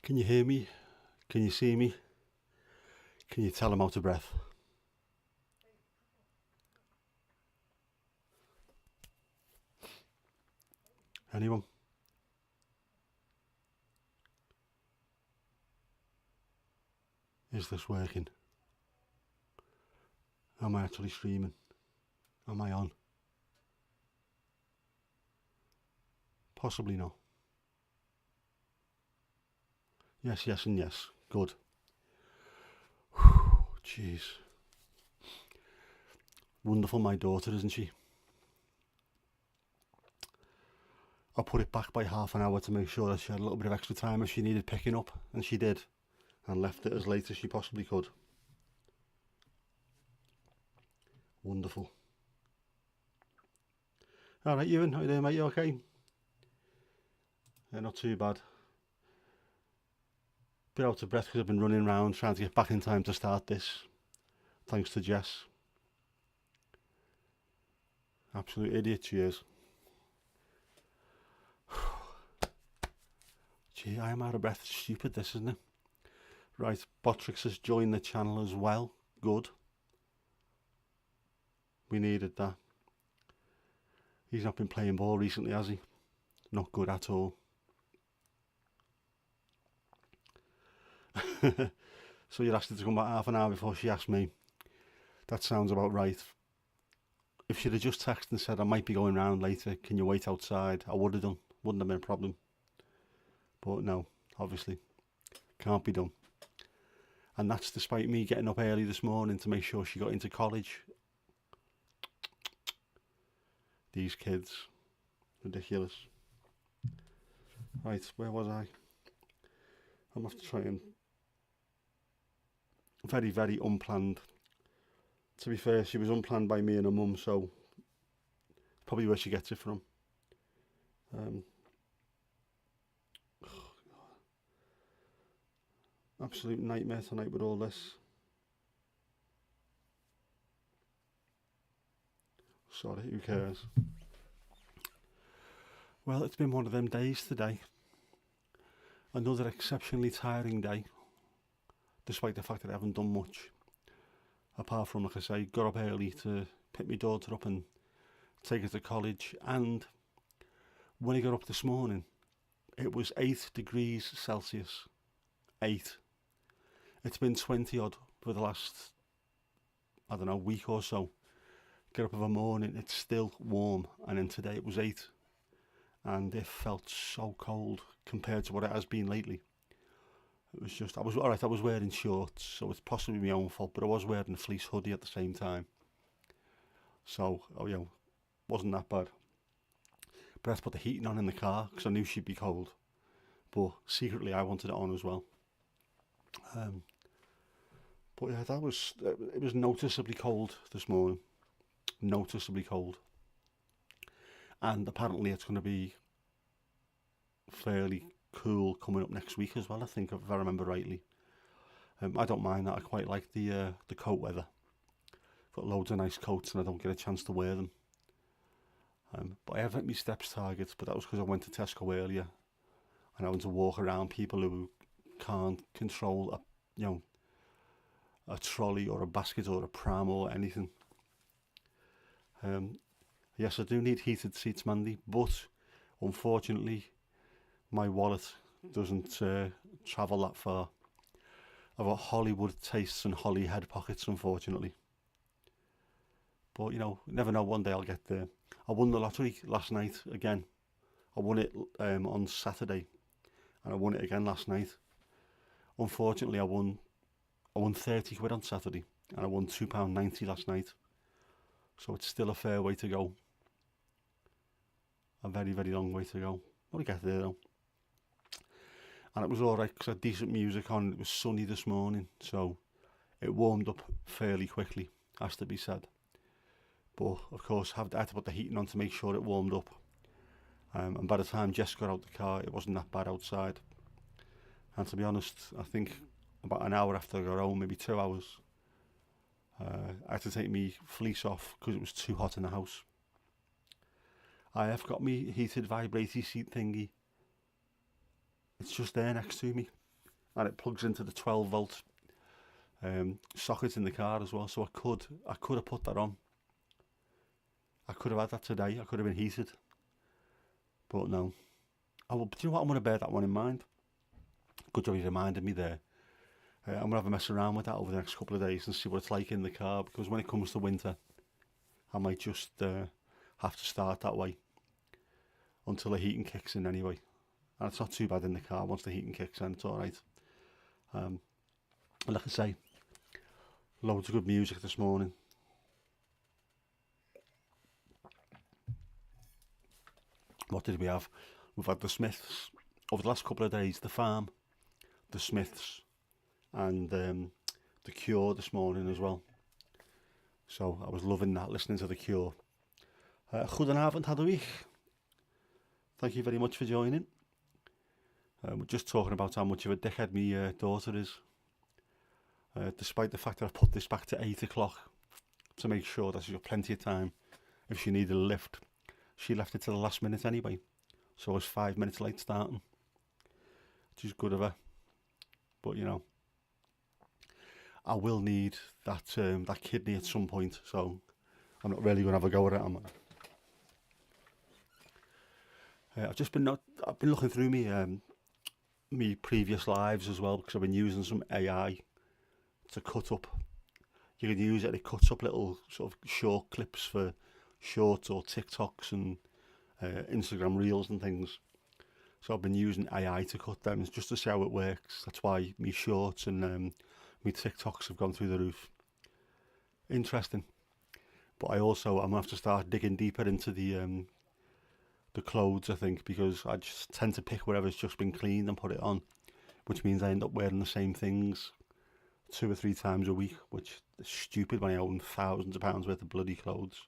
Can you hear me? Can you see me? Can you tell I'm out of breath? Anyone? Is this working? Am I actually streaming? Am I on? Possibly not. Yes, yes and yes. Good. Jeez. Wonderful, my daughter, isn't she? I put it back by half an hour to make sure that she had a little bit of extra time if she needed picking up, and she did, and left it as late as she possibly could. Wonderful. Alright, Ewan, how you doing, mate? You okay? Yeah, not too bad. Bit out of breath because I've been running around trying to get back in time to start this. Thanks to Jess. Absolute idiot she is. Gee, I am out of breath. It's stupid, this, isn't it? Right, Botrix has joined the channel as well. Good. We needed that. He's not been playing ball recently, has he? Not good at all. So you're asking to come back half an hour before she asked me. That sounds about right. If she'd have just texted and said I might be going round later, can you wait outside? I would have done. Wouldn't have been a problem. But no, obviously. Can't be done. And that's despite me getting up early this morning to make sure she got into college. These kids. Ridiculous. Right, where was I? I'm going to have to try and... Very, very unplanned. To be fair, she was unplanned by me and her mum, so... Probably where she gets it from. Absolute nightmare tonight with all this. Sorry, who cares? Well, it's been one of them days today. Another exceptionally tiring day. Despite the fact that I haven't done much. Apart from, like I say, got up early to pick my daughter up and take her to college. And when I got up this morning, it was 8 degrees Celsius. 8. It's been 20 odd for the last, I don't know, week or so. Get up of a morning, it's still warm, and then today it was 8. And it felt so cold compared to what it has been lately. It was just, I was wearing shorts, so it's possibly my own fault, but I was wearing a fleece hoodie at the same time. So, wasn't that bad. But I had to put the heating on in the car, because I knew she'd be cold. But secretly I wanted it on as well. But yeah, it was noticeably cold this morning. Noticeably cold. And apparently it's going to be fairly cool coming up next week as well, I think, if I remember rightly. I don't mind that. I quite like the coat weather. Got loads of nice coats and I don't get a chance to wear them. But I have hit my steps targets, but that was because I went to Tesco earlier and I went to walk around people who can't control a trolley or a basket or a pram or anything. Yes, I do need heated seats, Mandy, but unfortunately my wallet doesn't travel that far. I've got Hollywood tastes and holly head pockets, unfortunately. But, never know, one day I'll get there. I won the lottery last night again. I won it on Saturday, and I won it again last night. Unfortunately, I won 30 quid on Saturday, and I won £2.90 last night. So it's still a fair way to go. A very, very long way to go. I'll get there though. And it was alright because I had decent music on. It was sunny this morning, so it warmed up fairly quickly, has to be said. But of course, I had to put the heating on to make sure it warmed up. And by the time Jess got out the car, it wasn't that bad outside. And to be honest, I think about an hour after I got home, maybe 2 hours, I had to take my fleece off because it was too hot in the house. I have got me heated vibrating seat thingy. It's just there next to me. and it plugs into the 12 volt socket in the car as well. So I could have put that on. I could have had that today. I could have been heated, but no. Do you know what? I'm going to bear that one in mind. Good job you reminded me there. I'm going to have a mess around with that over the next couple of days and see what it's like in the car, because when it comes to winter, I might just have to start that way until the heating kicks in anyway. And it's not too bad in the car once the heating kicks in, it's alright. And like I say, loads of good music this morning. What did we have? We've had the Smiths over the last couple of days, the Farm, the Smiths, and the Cure this morning as well. So I was loving that, listening to the Cure. Goedenavond, Hadwig. Thank you very much for joining. We're just talking about how much of a dickhead my daughter is. Despite the fact that I've put this back to 8 o'clock to make sure that she's got plenty of time if she needed a lift. She left it to the last minute anyway, so I was 5 minutes late starting, which is good of her. But you know, I will need that that kidney at some point, so I'm not really going to have a go at it, am I? I've been looking through me previous lives as well, because I've been using some AI to cut up. You can use it, it cuts up little sort of short clips for shorts or TikToks and Instagram reels and things. So I've been using AI to cut them just to see how it works. That's why me shorts and me TikToks have gone through the roof. Interesting. But I'm gonna have to start digging deeper into the clothes, I think, because I just tend to pick whatever's just been cleaned and put it on, which means I end up wearing the same things 2 or 3 times a week, which is stupid when I own thousands of pounds worth of bloody clothes.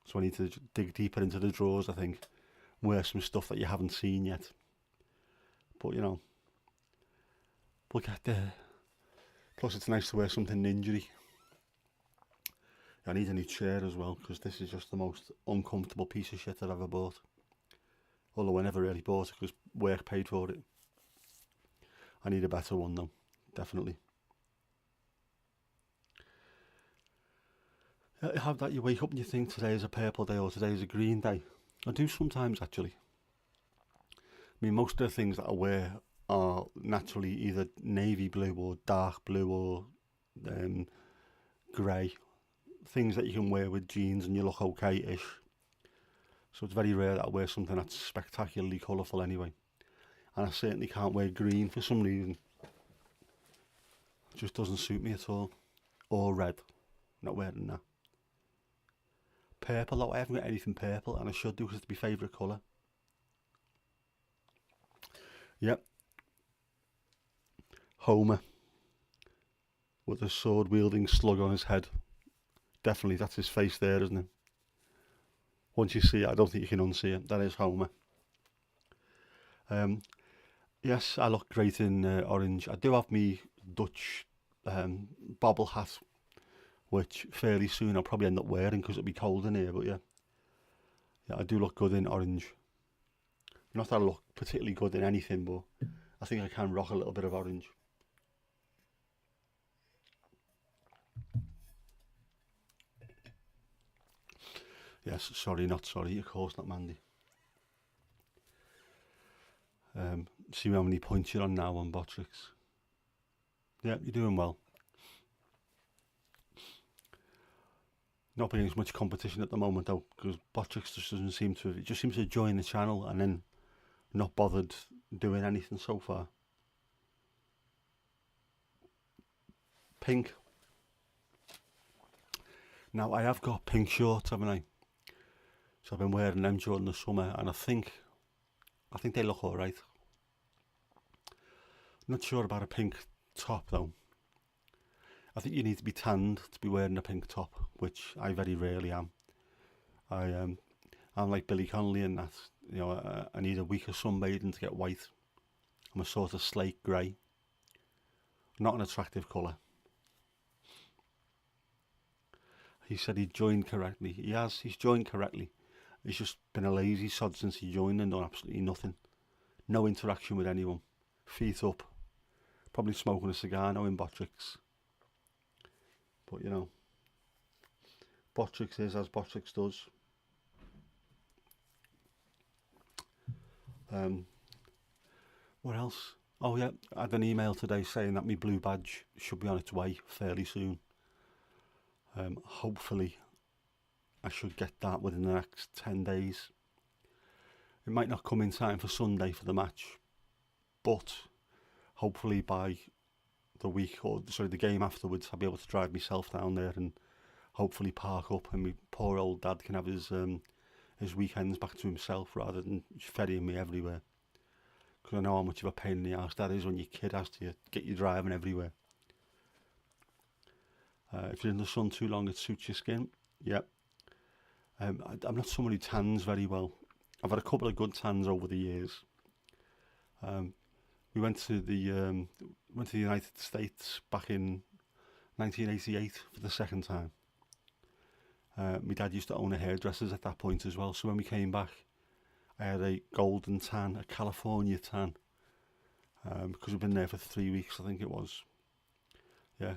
So I need to dig deeper into the drawers, I think, wear some stuff that you haven't seen yet. But you know, we'll get there. Plus it's nice to wear something ninja-y. I need a new chair as well, because this is just the most uncomfortable piece of shit I've ever bought. Although I never really bought it because work paid for it. I need a better one though, definitely. You have that, you wake up and you think today is a purple day or today is a green day. I do sometimes, actually. I mean, most of the things that I wear are naturally either navy blue or dark blue or grey. Things that you can wear with jeans and you look okay-ish. So it's very rare that I wear something that's spectacularly colourful anyway. And I certainly can't wear green for some reason. It just doesn't suit me at all. Or red. Not wearing that. Purple, though, I haven't got anything purple, and I should do because it's my favourite colour. Yep. Homer. With a sword-wielding slug on his head. Definitely, that's his face there, isn't it? Once you see it, I don't think you can unsee it. That is Homer. Yes, I look great in orange. I do have me Dutch bobble hat, which fairly soon I'll probably end up wearing because it'll be cold in here, but yeah, I do look good in orange. Not that I look particularly good in anything, but I think I can rock a little bit of orange. Yes, sorry, not sorry, of course not, Mandy. See how many points you're on now on Botrix. Yeah, you're doing well. Not being as much competition at the moment though, because Botrix just doesn't seem to. It just seems to join the channel and then not bothered doing anything so far. Pink. Now I have got pink shorts, haven't I? So I've been wearing them during the summer, and I think they look all right. Not sure about a pink top though. I think you need to be tanned to be wearing a pink top, which I very rarely am. I'm like Billy Connolly in that, you know, I need a week of sunbathing to get white. I'm a sort of slate grey. Not an attractive colour. He said he joined correctly. He's joined correctly. He's just been a lazy sod since he joined and done absolutely nothing. No interaction with anyone. feet up, probably smoking a cigar now in Bottricks. But you know, Bottricks is as Bottricks does. What else? Oh yeah, I had an email today saying that my blue badge should be on its way fairly soon. Hopefully I should get that within the next 10 days. It might not come in time for Sunday for the match, but hopefully by the game afterwards, I'll be able to drive myself down there and hopefully park up, and my poor old dad can have his weekends back to himself rather than ferrying me everywhere. Because I know how much of a pain in the arse that is when your kid has to get you driving everywhere. If you're in the sun too long, it suits your skin. Yep. I'm not someone who tans very well. I've had a couple of good tans over the years. We went to the United States back in 1988 for the second time. My dad used to own a hairdresser's at that point as well, so when we came back, I had a golden tan, a California tan, because we've been there for 3 weeks, I think it was. Yeah,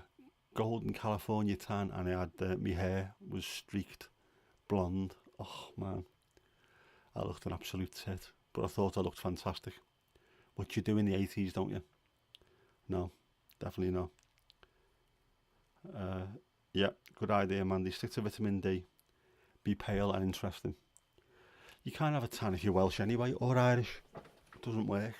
golden California tan, and I had my hair was streaked blonde. Oh man, I looked an absolute tit, but I thought I looked fantastic. What you do in the 80s, don't you? No, definitely not. Yeah, good idea, Mandy. Stick to vitamin D. Be pale and interesting. You can't have a tan if you're Welsh anyway, or Irish. It doesn't work.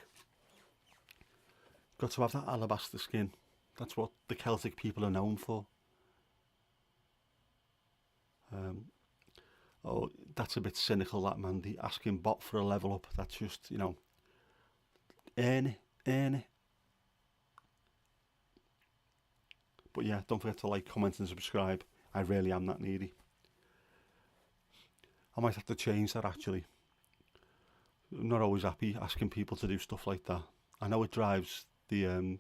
Got to have that alabaster skin. That's what the Celtic people are known for. Oh, that's a bit cynical, that, Mandy. Asking Bot for a level up. That's just, you know, earn it. But yeah, don't forget to like, comment and subscribe. I really am that needy. I might have to change that actually. I'm not always happy asking people to do stuff like that. I know it drives the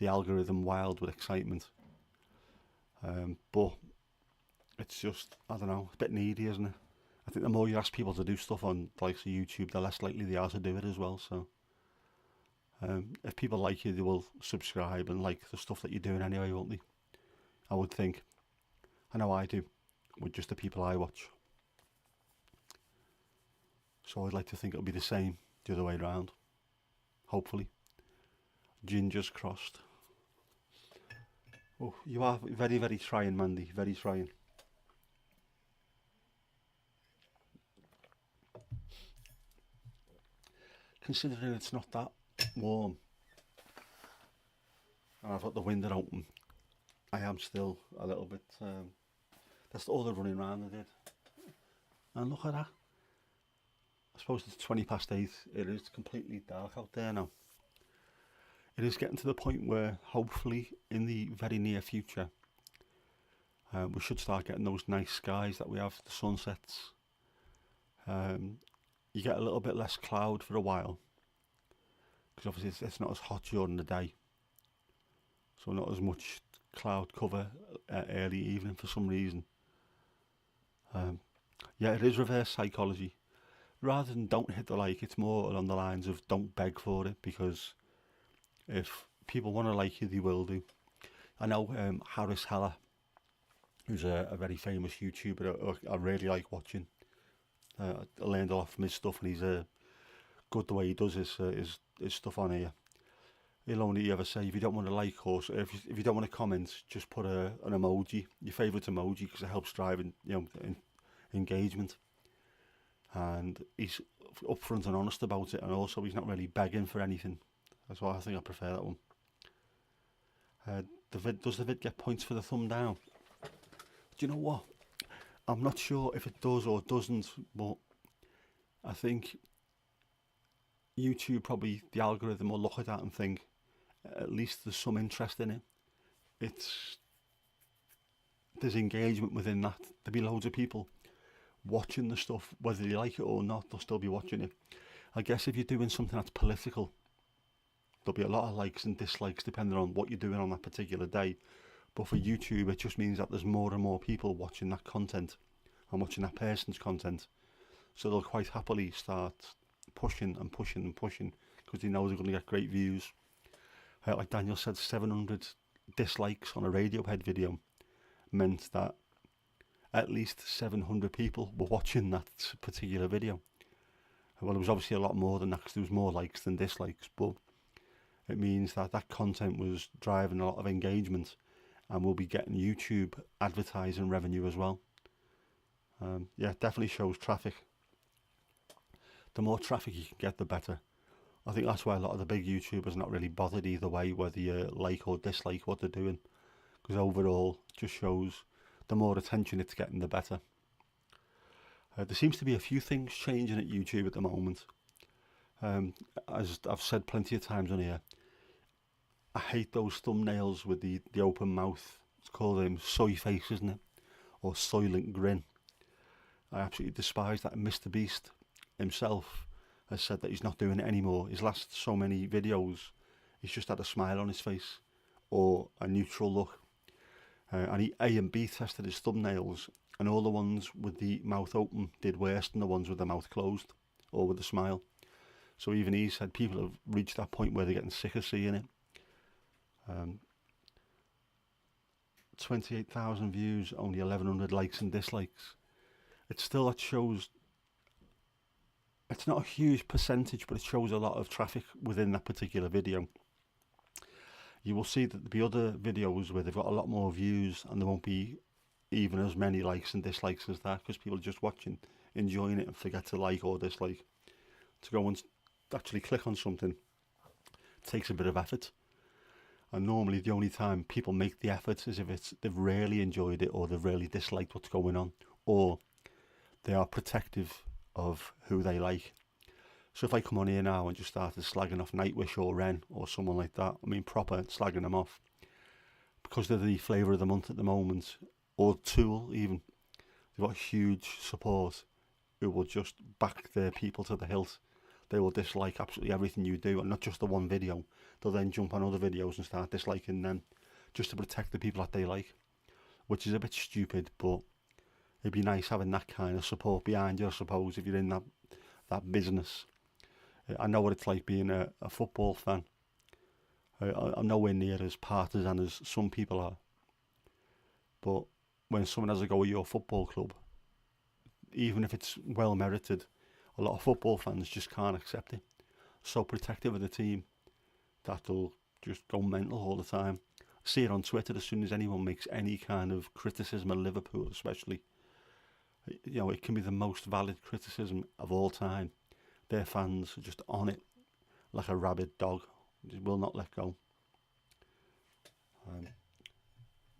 algorithm wild with excitement. But it's just, I don't know, it's a bit needy, isn't it? I think the more you ask people to do stuff on the likes of YouTube, the less likely they are to do it as well. So if people like you, they will subscribe and like the stuff that you're doing anyway, won't they? I would think. I know I do, with just the people I watch. So I'd like to think it'll be the same the other way around. Hopefully. Gingers crossed. Oh, you are very, very trying, Mandy. Very trying. Considering it's not that warm, and I've got the window open, I am still a little bit, that's all the running around I did. And look at that. I suppose it's 8:20. It is completely dark out there now. It is getting to the point where hopefully in the very near future we should start getting those nice skies that we have, the sunsets. You get a little bit less cloud for a while, because obviously it's not as hot during the day, so not as much cloud cover early evening for some reason. Yeah, it is reverse psychology. Rather than don't hit the like, it's more along the lines of don't beg for it, because if people want to like you, they will do. I know Harris Heller, who's a very famous YouTuber I really like watching. I learned a lot from his stuff, and he's good the way he does his stuff on here. He'll only ever say, if you don't want to like us, if you don't want to comment, just put an emoji, your favourite emoji, because it helps drive engagement. And he's upfront and honest about it, and also he's not really begging for anything. That's why I think I prefer that one. Does the vid get points for the thumb down? Do you know what? I'm not sure if it does or doesn't, but I think YouTube, probably the algorithm will look at that and think, at least there's some interest in it. There's engagement within that. There'll be loads of people watching the stuff, whether they like it or not, they'll still be watching it. I guess if you're doing something that's political, there'll be a lot of likes and dislikes depending on what you're doing on that particular day. But for YouTube, it just means that there's more and more people watching that content and watching that person's content, so they'll quite happily start pushing and pushing and pushing, because they know they're going to get great views. Like Daniel said, 700 dislikes on a Radiohead video meant that at least 700 people were watching that particular video. Well, it was obviously a lot more than that because there was more likes than dislikes, but it means that that content was driving a lot of engagement and we'll be getting YouTube advertising revenue as well. Yeah, it definitely shows traffic. The more traffic you can get, the better. I think that's why a lot of the big YouTubers are not really bothered either way, whether you like or dislike what they're doing, because overall it just shows the more attention it's getting, the better. There seems to be a few things changing at YouTube at the moment. As I've said plenty of times on here, I hate those thumbnails with the open mouth. It's called soy face, isn't it? Or soylent grin. I absolutely despise that. Mr. Beast himself has said that he's not doing it anymore. His last so many videos, he's just had a smile on his face or a neutral look. And he A and B tested his thumbnails, and all the ones with the mouth open did worse than the ones with the mouth closed or with a smile. So even he said people have reached that point where they're getting sick of seeing it. 28,000 views, only 1,100 likes and dislikes. It still shows, it's not a huge percentage, but it shows a lot of traffic within that particular video. You will see that there'll be other videos where they've got a lot more views and there won't be even as many likes and dislikes as that, because people are just watching, enjoying it, and forget to like or dislike. To go and actually click on something takes a bit of effort. And normally the only time people make the effort is if they've really enjoyed it or they've really disliked what's going on, or they are protective of who they like. So if I come on here now and just started slagging off Nightwish or Ren or someone like that, I mean proper slagging them off, because they're the flavour of the month at the moment, or Tool even, they've got huge support who will just back their people to the hilt. They will dislike absolutely everything you do, and not just the one video. They'll then jump on other videos and start disliking them just to protect the people that they like, which is a bit stupid, but it'd be nice having that kind of support behind you, I suppose, if you're in that business. I know what it's like being a football fan. I'm nowhere near as partisan as some people are, but when someone has a go at your football club, even if it's well merited, a lot of football fans just can't accept it. So protective of the team that they'll just go mental all the time. I see it on Twitter as soon as anyone makes any kind of criticism of Liverpool, especially. You know, it can be the most valid criticism of all time. Their fans are just on it like a rabid dog. Just will not let go.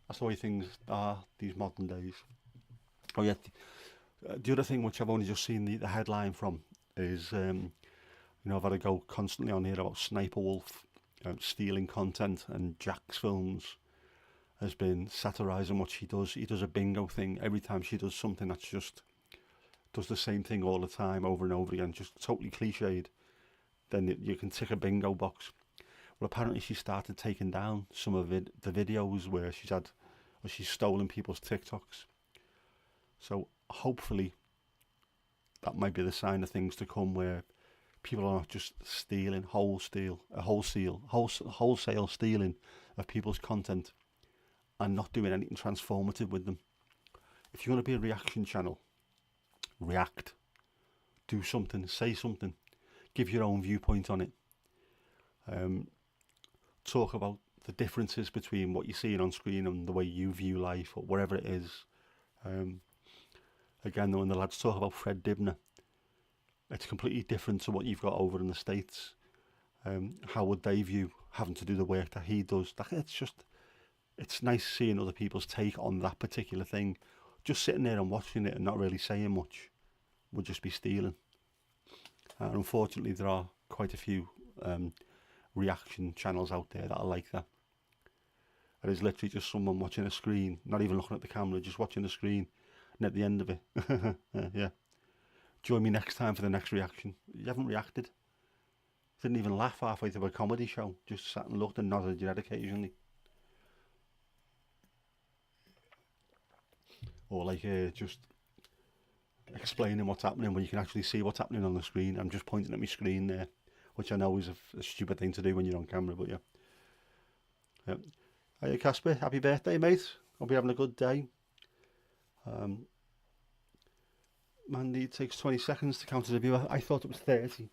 That's the way things are these modern days. Oh yeah, the other thing which I've only just seen the headline from is, you know, I've had to go constantly on here about Sniper Wolf stealing content, and Jack's Films has been satirising what she does. He does a bingo thing every time she does something that's just does the same thing all the time over and over again, just totally cliched. Then you can tick a bingo box. Well, apparently she started taking down some of the videos where she's stolen people's TikToks. So hopefully that might be the sign of things to come, where people are not just stealing wholesale stealing of people's content and not doing anything transformative with them. If you want to be a reaction channel, react, do something, say something, give your own viewpoint on it. Talk about the differences between what you're seeing on screen and the way you view life, or whatever it is. Again, when the lads talk about Fred Dibner, it's completely different to what you've got over in the States. How would they view having to do the work that he does? It's nice seeing other people's take on that particular thing. Just sitting there and watching it and not really saying much would just be stealing. And unfortunately, there are quite a few reaction channels out there that are like that. It is literally just someone watching a screen, not even looking at the camera, just watching the screen, and at the end of it, yeah. Join me next time for the next reaction. You haven't reacted. Didn't even laugh halfway through a comedy show. Just sat and looked and nodded your head occasionally. Or like just explaining what's happening when you can actually see what's happening on the screen. I'm just pointing at my screen there. which I know is a stupid thing to do when you're on camera, but yeah. Yeah. Hey Casper, happy birthday, mate. Hope you're having a good day. Mandy, it takes 20 seconds to count as a viewer. I thought it was 30.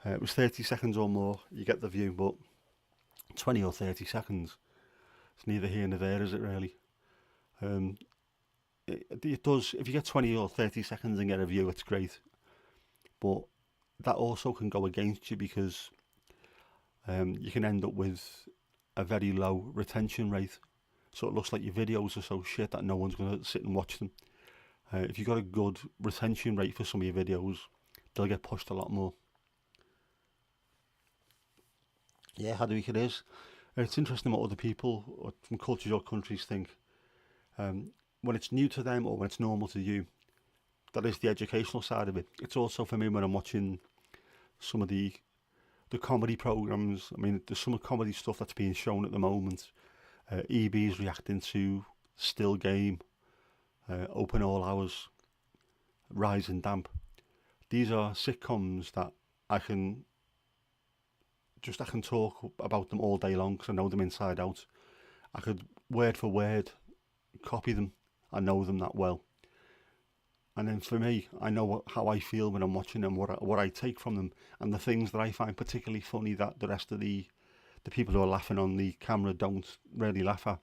It was 30 seconds or more, you get the view, but 20 or 30 seconds, it's neither here nor there, is it really? Um, it does, if you get 20 or 30 seconds and get a view, it's great. But that also can go against you because you can end up with a very low retention rate. So it looks like your videos are so shit that no one's going to sit and watch them. If you've got a good retention rate for some of your videos, they'll get pushed a lot more. Yeah, how do we it is? It's interesting what other people from cultures or countries think. When it's new to them or when it's normal to you, that is the educational side of it. It's also for me when I'm watching some of the comedy programs. I mean, there's some comedy stuff that's being shown at the moment. EB's reacting to Still Game, Open All Hours, Rise and Damp. These are sitcoms that I can talk about them all day long because I know them inside out. I could word for word copy them. I know them that well. And then for me, I know how I feel when I'm watching them, what I take from them, and the things that I find particularly funny that the rest of the people who are laughing on the camera don't really laugh at.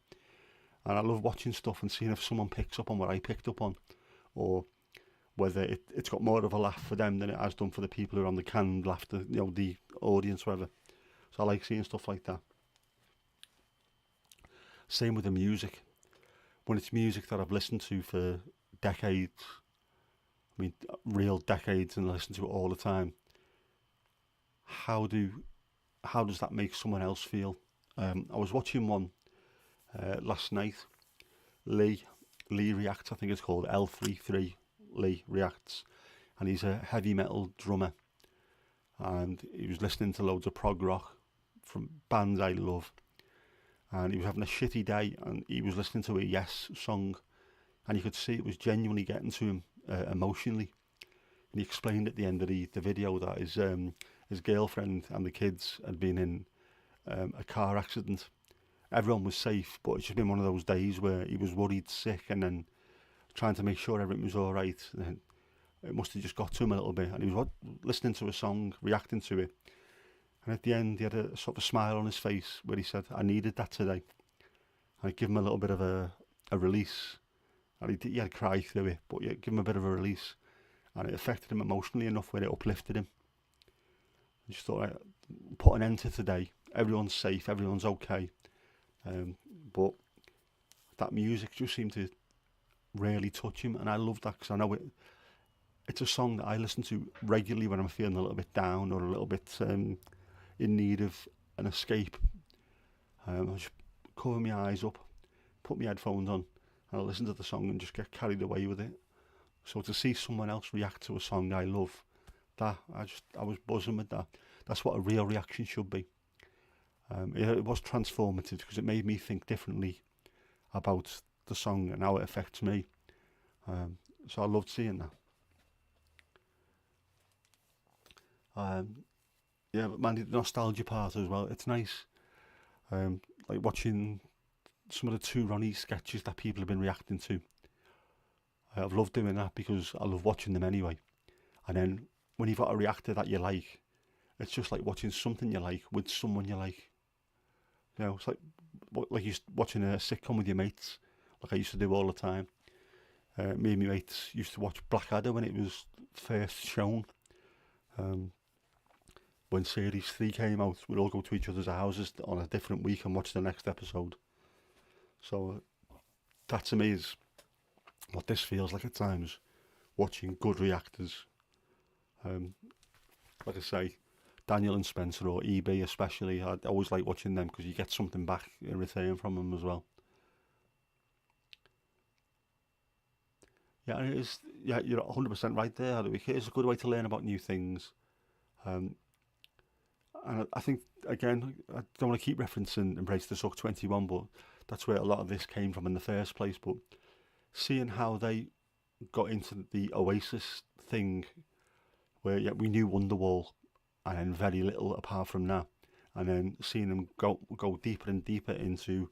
And I love watching stuff and seeing if someone picks up on what I picked up on, or whether it's got more of a laugh for them than it has done for the people who are on the canned laughter, the audience, whatever. So I like seeing stuff like that. Same with the music. When it's music that I've listened to for decades, I mean, real decades, and I listen to it all the time. How does that make someone else feel? I was watching one last night. Lee Reacts, I think it's called L33. Lee Reacts, and he's a heavy metal drummer. And he was listening to loads of prog rock from bands I love. And he was having a shitty day, and he was listening to a Yes song, and you could see it was genuinely getting to him emotionally. And he explained at the end of the video that his girlfriend and the kids had been in a car accident. Everyone was safe, but it's just been one of those days where he was worried, sick, and then trying to make sure everything was all right. And it must have just got to him a little bit, and he was listening to a song, reacting to it. And at the end, he had a sort of smile on his face where he said, "I needed that today." And it gave him a little bit of a release. And he had to cry through it, but yeah, give him a bit of a release. And it affected him emotionally enough where it uplifted him. I just thought, put an end to today. Everyone's safe, everyone's okay. But that music just seemed to really touch him, and I love that because I know it's a song that I listen to regularly when I'm feeling a little bit down or a little bit in need of an escape. I just cover my eyes up, put my headphones on, and I listen to the song and just get carried away with it. So to see someone else react to a song I love, I was buzzing with that. That's what a real reaction should be. It was transformative because it made me think differently about the song and how it affects me. So I loved seeing that. Yeah, but man, the nostalgia part as well. It's nice, like watching some of the Two Ronnie sketches that people have been reacting to. I've loved doing that because I love watching them anyway. And then when you've got a reactor that you like, it's just like watching something you like with someone you like. It's like you watching a sitcom with your mates, like I used to do all the time. Me and my mates used to watch Blackadder when it was first shown. When series 3 came out, we'd all go to each other's houses on a different week and watch the next episode. So that to me is what this feels like at times, watching good reactors. Like I say, Daniel and Spencer, or EB especially, I always like watching them because you get something back in return from them as well. Yeah, and it is. Yeah, you're 100% right there. It's a good way to learn about new things. And I think, again, I don't want to keep referencing Embrace the Suck 21, but that's where a lot of this came from in the first place. But seeing how they got into the Oasis thing, where we knew Wonderwall and then very little apart from that. And then seeing them go deeper and deeper into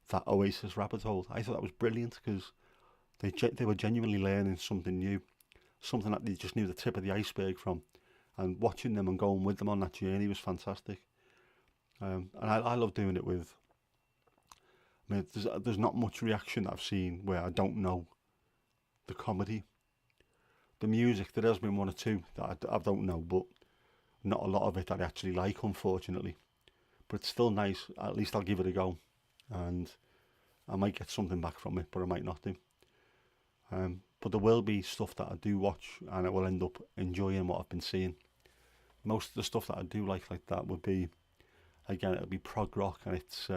that Oasis rabbit hole, I thought that was brilliant because they were genuinely learning something new, something that they just knew the tip of the iceberg from. And watching them and going with them on that journey was fantastic. And I love doing it with. I mean, there's not much reaction that I've seen where I don't know the comedy. The music, there has been one or two that I don't know, but not a lot of it that I actually like, unfortunately. But it's still nice. At least I'll give it a go, and I might get something back from it, but I might not do. But there will be stuff that I do watch, and I will end up enjoying what I've been seeing. Most of the stuff that I do like that would be, again, it'll be prog rock, and it's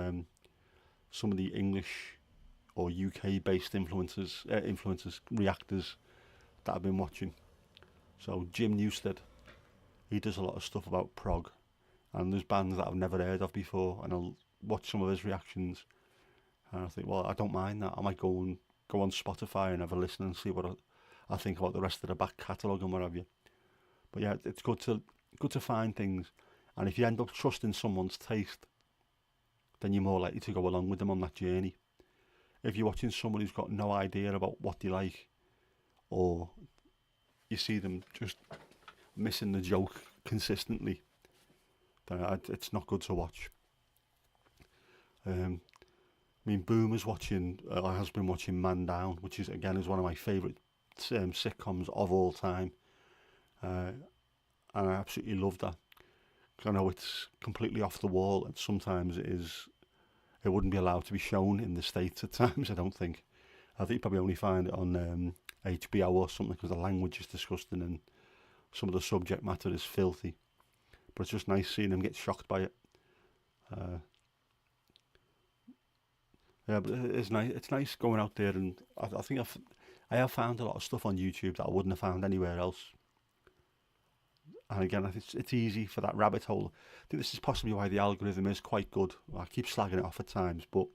some of the English or UK based influencers, reactors that I've been watching. So Jim Newstead, he does a lot of stuff about prog, and there's bands that I've never heard of before, and I'll watch some of his reactions, and I think, well, I don't mind that. I might go on Spotify and have a listen and see what I think about the rest of the back catalogue and what have you. But yeah, it's good to find things, and if you end up trusting someone's taste, then you're more likely to go along with them on that journey. If you're watching someone who's got no idea about what they like, or you see them just missing the joke consistently, then it's not good to watch. I mean, Boomer's watching, has been watching Man Down, which is one of my favourite sitcoms of all time, and I absolutely love that. Cause I know it's completely off the wall, and sometimes it wouldn't be allowed to be shown in the States at times, I don't think. I think you probably only find it on HBO or something because the language is disgusting and some of the subject matter is filthy. But it's just nice seeing them get shocked by it. Yeah, but it's nice. It's nice going out there, and I think I have found a lot of stuff on YouTube that I wouldn't have found anywhere else. And again, I think it's easy for that rabbit hole. I think this is possibly why the algorithm is quite good. I keep slagging it off at times, but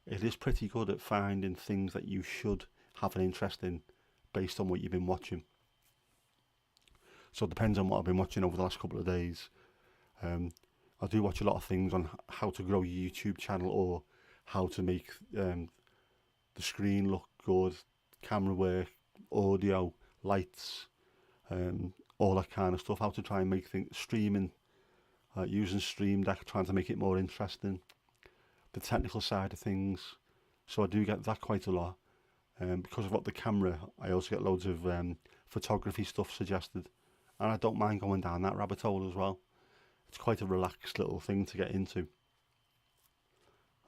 it is pretty good at finding things that you should have an interest in based on what you've been watching. So it depends on what I've been watching over the last couple of days. I do watch a lot of things on how to grow your YouTube channel, or how to make the screen look good, camera work, audio, lights, all that kind of stuff. How to try and make things streaming, using Stream Deck, trying to make it more interesting. The technical side of things. So I do get that quite a lot. Because I've got the camera, I also get loads of photography stuff suggested, and I don't mind going down that rabbit hole as well. It's quite a relaxed little thing to get into.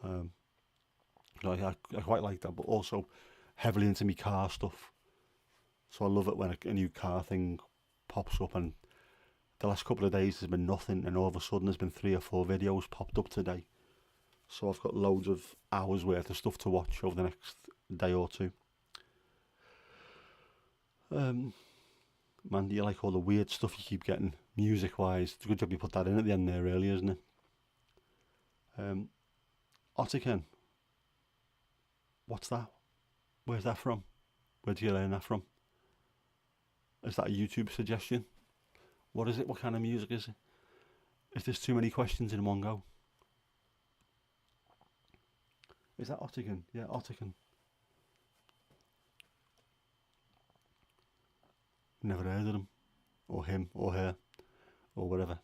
I quite like that, but also heavily into me car stuff. So I love it when a new car thing pops up, and the last couple of days there's been nothing, and all of a sudden there's been 3 or 4 videos popped up today. So I've got loads of hours worth of stuff to watch over the next day or two. Man, do you like all the weird stuff you keep getting music wise? It's a good job you put that in at the end there earlier, isn't it? Ottiken. What's that? Where's that from? Where do you learn that from? Is that a YouTube suggestion? What is it? What kind of music is it? Is there too many questions in one go? Is that Ottiken? Yeah, Ottiken. Never heard of them, or him, or her, or whatever.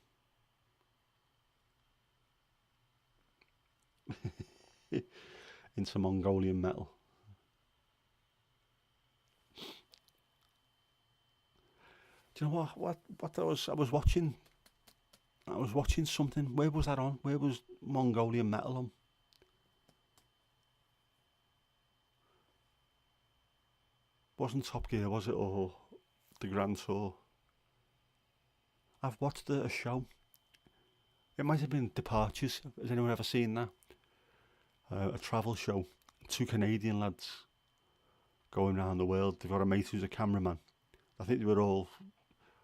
Into Mongolian metal. Do you know what I was watching? I was watching something. Where was that on? Where was Mongolian metal on? Wasn't Top Gear, was it, or the Grand Tour? I've watched a show. It might have been Departures. Has anyone ever seen that? A travel show. 2 Canadian lads going around the world. They've got a mate who's a cameraman. I think they were all,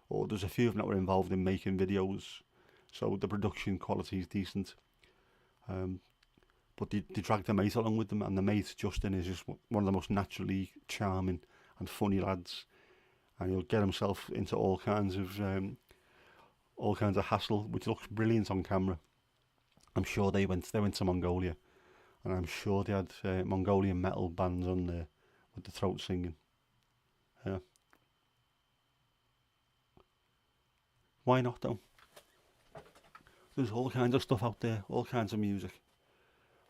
or there's a few of them that were involved in making videos, so the production quality is decent. But they dragged their mate along with them, and the mate, Justin, is just one of the most naturally charming and funny lads, and he'll get himself into all kinds of all kinds of hassle, which looks brilliant on camera. I'm sure they went to Mongolia, and I'm sure they had Mongolian metal bands on there with the throat singing. Yeah. Why not though? There's all kinds of stuff out there, all kinds of music.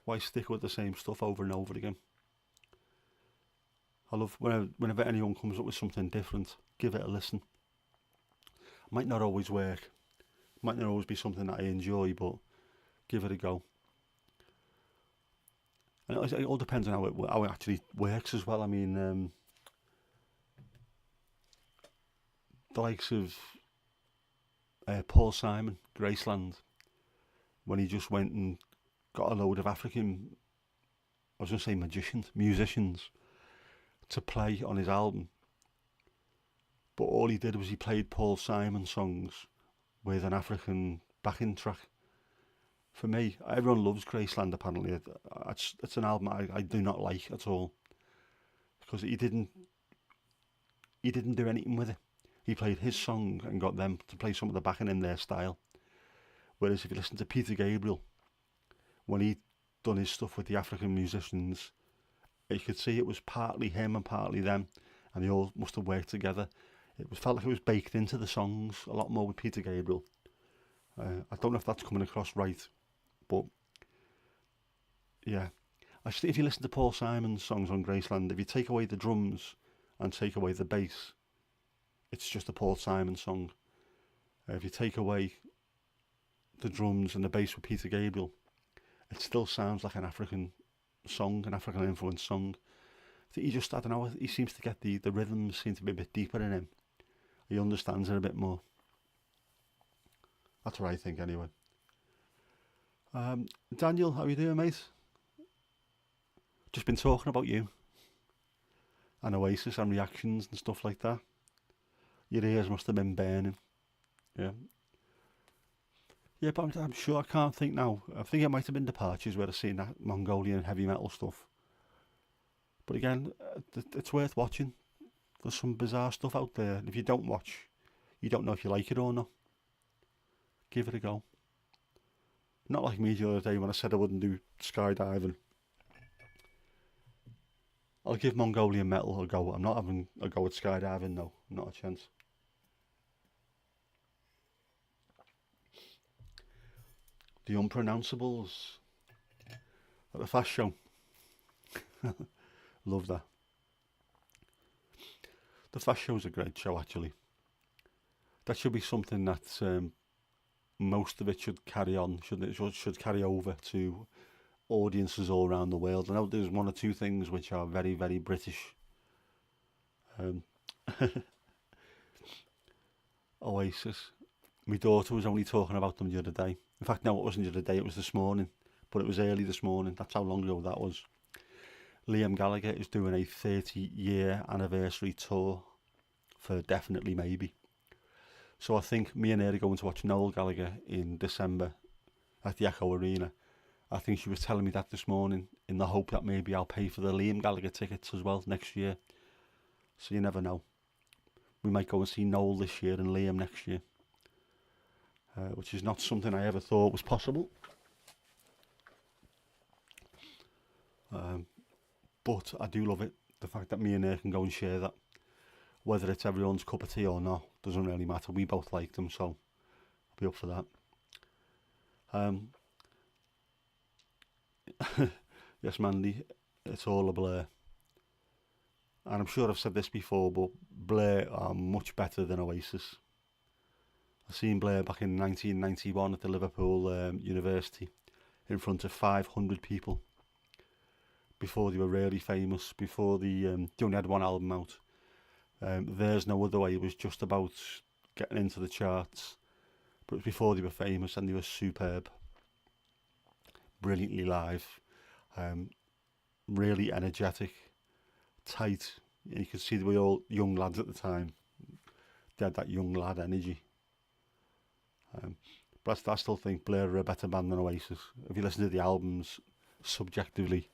Why stick with the same stuff over and over again? I love whenever anyone comes up with something different, give it a listen. Might not always work, might not always be something that I enjoy, but give it a go. And it all depends on how it actually works as well. I mean, the likes of Paul Simon, Graceland, when he just went and got a load of African, I was going to say musicians, to play on his album. But all he did was he played Paul Simon songs with an African backing track. For me, everyone loves Graceland apparently. It's an album I do not like at all. Because he didn't do anything with it. He played his song and got them to play some of the backing in their style. Whereas if you listen to Peter Gabriel, when he done his stuff with the African musicians, you could see it was partly him and partly them, and they all must have worked together. Felt like it was baked into the songs a lot more with Peter Gabriel. I don't know if that's coming across right, but yeah. Actually, if you listen to Paul Simon's songs on Graceland, if you take away the drums and take away the bass, it's just a Paul Simon song. If you take away the drums and the bass with Peter Gabriel, it still sounds like an African song, an African influenced song. I think I don't know, he seems to get the rhythms seem to be a bit deeper in him. He understands it a bit more. That's what I think anyway. Daniel, how you doing, mate? Just been talking about you and Oasis and reactions and stuff like that. Your ears must have been burning. Yeah. Yeah, but I'm sure, I can't think now. I think it might have been Departures where I've seen that Mongolian heavy metal stuff. But again, it's worth watching. There's some bizarre stuff out there. And if you don't watch, you don't know if you like it or not. Give it a go. Not like me the other day when I said I wouldn't do skydiving. I'll give Mongolian metal a go. I'm not having a go at skydiving, no. Not a chance. The Unpronounceables at the Fast Show. Love that. The Fast Show's a great show, actually. That should be something that most of it should carry on, should carry over to audiences all around the world. I know there's one or two things which are very, very British. Oasis. My daughter was only talking about them the other day. In fact, no, it wasn't the other day, it was this morning. But it was early this morning, that's how long ago that was. Liam Gallagher is doing a 30-year anniversary tour for Definitely Maybe. So I think me and her are going to watch Noel Gallagher in December at the Echo Arena. I think she was telling me that this morning in the hope that maybe I'll pay for the Liam Gallagher tickets as well next year. So you never know. We might go and see Noel this year and Liam next year. Which is not something I ever thought was possible. But I do love it. The fact that me and her can go and share that. Whether it's everyone's cup of tea or not, doesn't really matter. We both like them, so I'll be up for that. Yes, Mandy, it's all a blur. And I'm sure I've said this before, but Blur are much better than Oasis. I seen Blur back in 1991 at the Liverpool University in front of 500 people. Before they were really famous, before they only had one album out. There's No Other Way was just about getting into the charts, but it was before they were famous, and they were superb. Brilliantly live, really energetic, tight. You could see they were all young lads at the time. They had that young lad energy. But I still think Blur are a better band than Oasis. If you listen to the albums subjectively,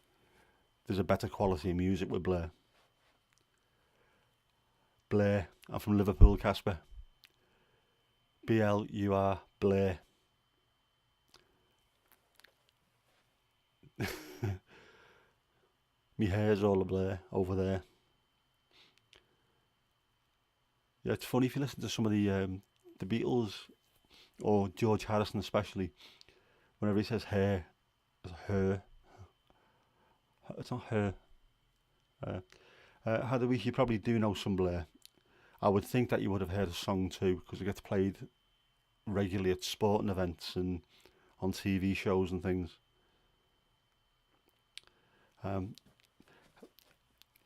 there's a better quality of music with Blur. I'm from Liverpool, Casper. BLUR, Blair. My hair's all a blur over there. Yeah, it's funny if you listen to some of the Beatles or George Harrison especially. Whenever he says hair, it's her. It's not her. Heather, you probably do know some Blair. I would think that you would have heard a song too, because it gets played regularly at sporting events and on TV shows and things. Um,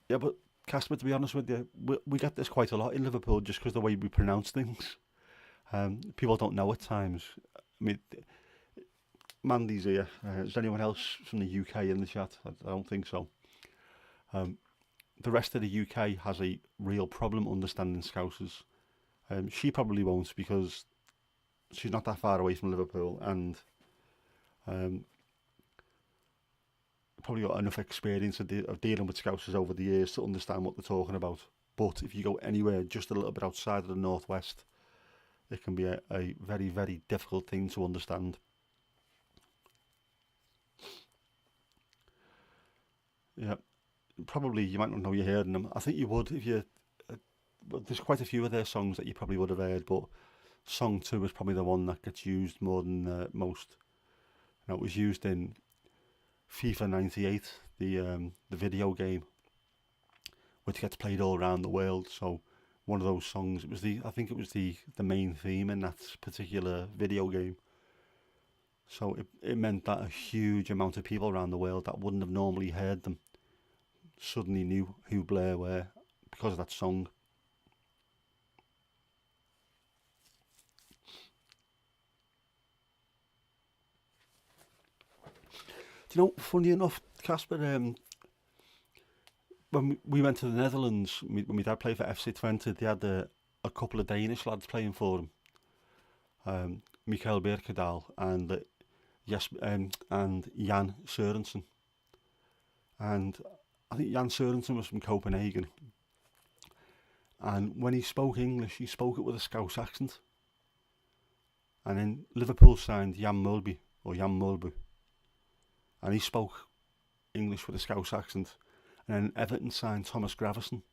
yeah, but Casper, to be honest with you, we get this quite a lot in Liverpool just because the way we pronounce things. People don't know at times. I mean, Mandy's here. Is anyone else from the UK in the chat? I don't think so. The rest of the UK has a real problem understanding Scousers. She probably won't because she's not that far away from Liverpool and probably got enough experience of dealing with Scousers over the years to understand what they're talking about. But if you go anywhere just a little bit outside of the northwest, it can be a very, very difficult thing to understand. Yeah, probably you might not know you're hearing them. I think you would if you. But there's quite a few of their songs that you probably would have heard, but song 2 is probably the one that gets used more than most. It was used in FIFA 98, the video game, which gets played all around the world. So one of those songs, I think it was the main theme in that particular video game. So it meant that a huge amount of people around the world that wouldn't have normally heard them suddenly knew who Blair were because of that song. Do you know, funny enough, Casper, when we went to the Netherlands, when my dad played for FC Twente, they had a couple of Danish lads playing for him. Mikael Berkedal and and Jan Sørensen. And I think Jan Sørensen was from Copenhagen. And when he spoke English, he spoke it with a Scouse accent. And then Liverpool signed Jan Mulby, or Jan Mulby. And he spoke English with a Scouse accent. And then Everton signed Thomas Gravesen.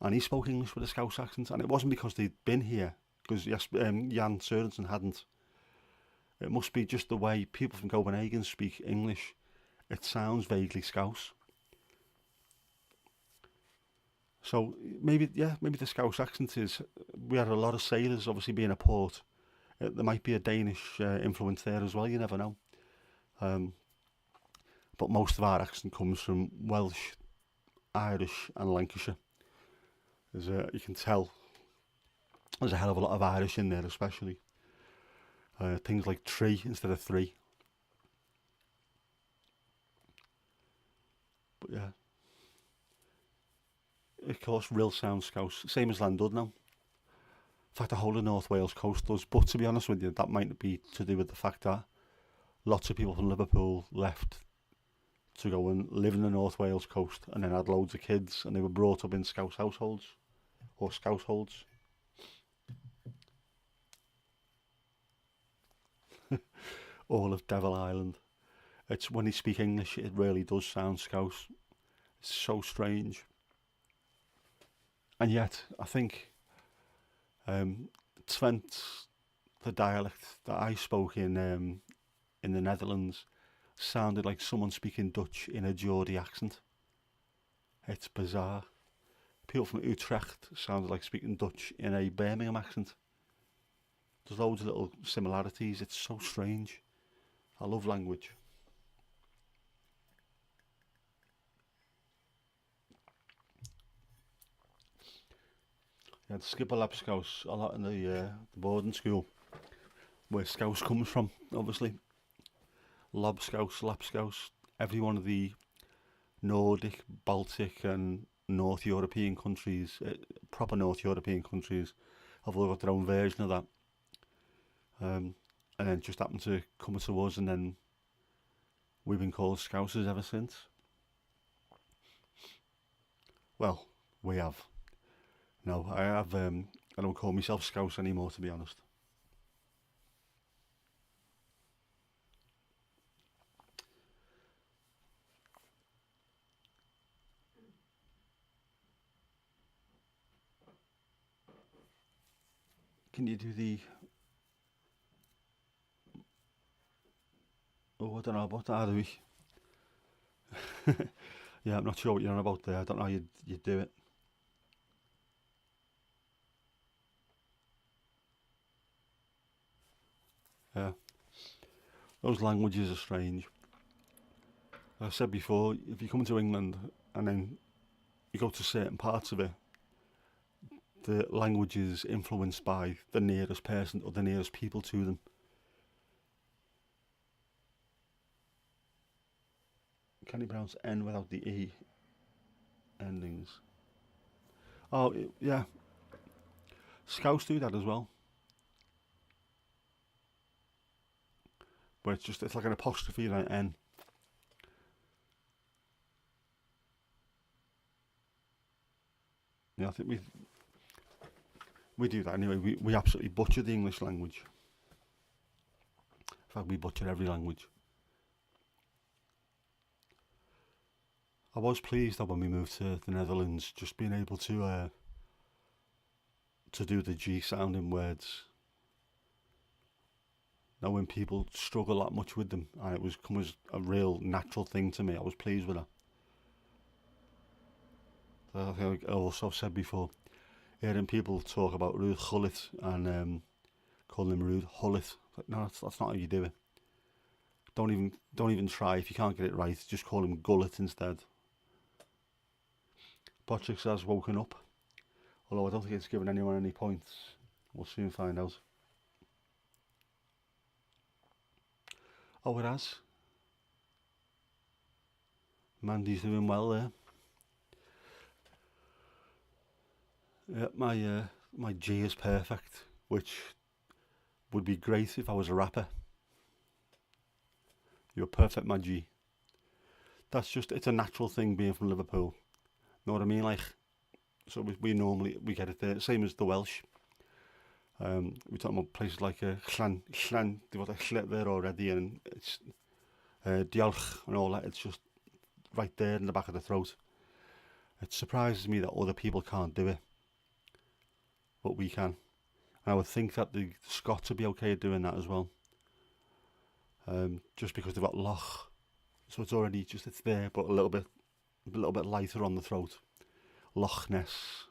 And he spoke English with a Scouse accent. And it wasn't because they'd been here, because Jan Sørensen hadn't. It must be just the way people from Copenhagen speak English. It sounds vaguely Scouse. So maybe the Scouse accent is. We had a lot of sailors, obviously being a port. There might be a Danish influence there as well. You never know. But most of our accent comes from Welsh, Irish, and Lancashire. You can tell there's a hell of a lot of Irish in there, especially things like tree instead of three. But yeah, of course, real sound Scouse, same as Llandudno. In fact, the whole of North Wales coast does. But to be honest with you, that might be to do with the fact that lots of people from Liverpool left to go and live in the North Wales coast, and then had loads of kids, and they were brought up in Scouse households or Scouseholds. All of Devil Island. It's when they speak English, it really does sound Scouse. It's so strange. And yet, I think Twent, the dialect that I spoke in the Netherlands, sounded like someone speaking Dutch in a Geordie accent. It's bizarre. People from Utrecht sounded like speaking Dutch in a Birmingham accent. There's loads of little similarities. It's so strange. I love language. Yeah, the Skipper Lab Scouse a lot in the boarding school, where Scouse comes from, obviously. Lob Scouse, Lap Scouse, every one of the Nordic, Baltic, and North European countries, proper North European countries, have all got their own version of that. And then just happened to come to us, and then we've been called Scousers ever since. Well, we have. No, I don't call myself Scouse anymore, to be honest. can you do the... Oh, I don't know about that, do we? Yeah, I'm not sure what you're on about there. I don't know how you'd do it. Yeah, those languages are strange. Like I said before, if you come to England and then you go to certain parts of it, the language is influenced by the nearest person or the nearest people to them. Can you pronounce N without the E endings? Oh, yeah. Scouts do that as well. But it's like an apostrophe and an N. Yeah, I think we do that anyway. We absolutely butcher the English language. In fact, we butcher every language. I was pleased that when we moved to the Netherlands, just being able to do the G sound in words. Now, when people struggle that much with them, and it was come as a real natural thing to me, I was pleased with that. I think I also said before, hearing people talk about rude gullet and calling them rude hullet. No, that's not how you do it. Don't even try if you can't get it right. Just call him gullet instead. Patrick has woken up, although I don't think it's given anyone any points. We'll soon find out. Oh, it has. Mandy's doing well there. Yeah, my G is perfect, which would be great if I was a rapper. You're perfect, my G. It's a natural thing being from Liverpool. Know what I mean? Like, so we normally get it there, same as the Welsh. We're talking about places like Llan, they've got a chlet there already, and it's diolch and all that. It's just right there in the back of the throat. It surprises me that other people can't do it, but we can. And I would think that the Scots would be okay at doing that as well. Just because they've got loch, so it's already it's there, but a little bit lighter on the throat. Loch Ness.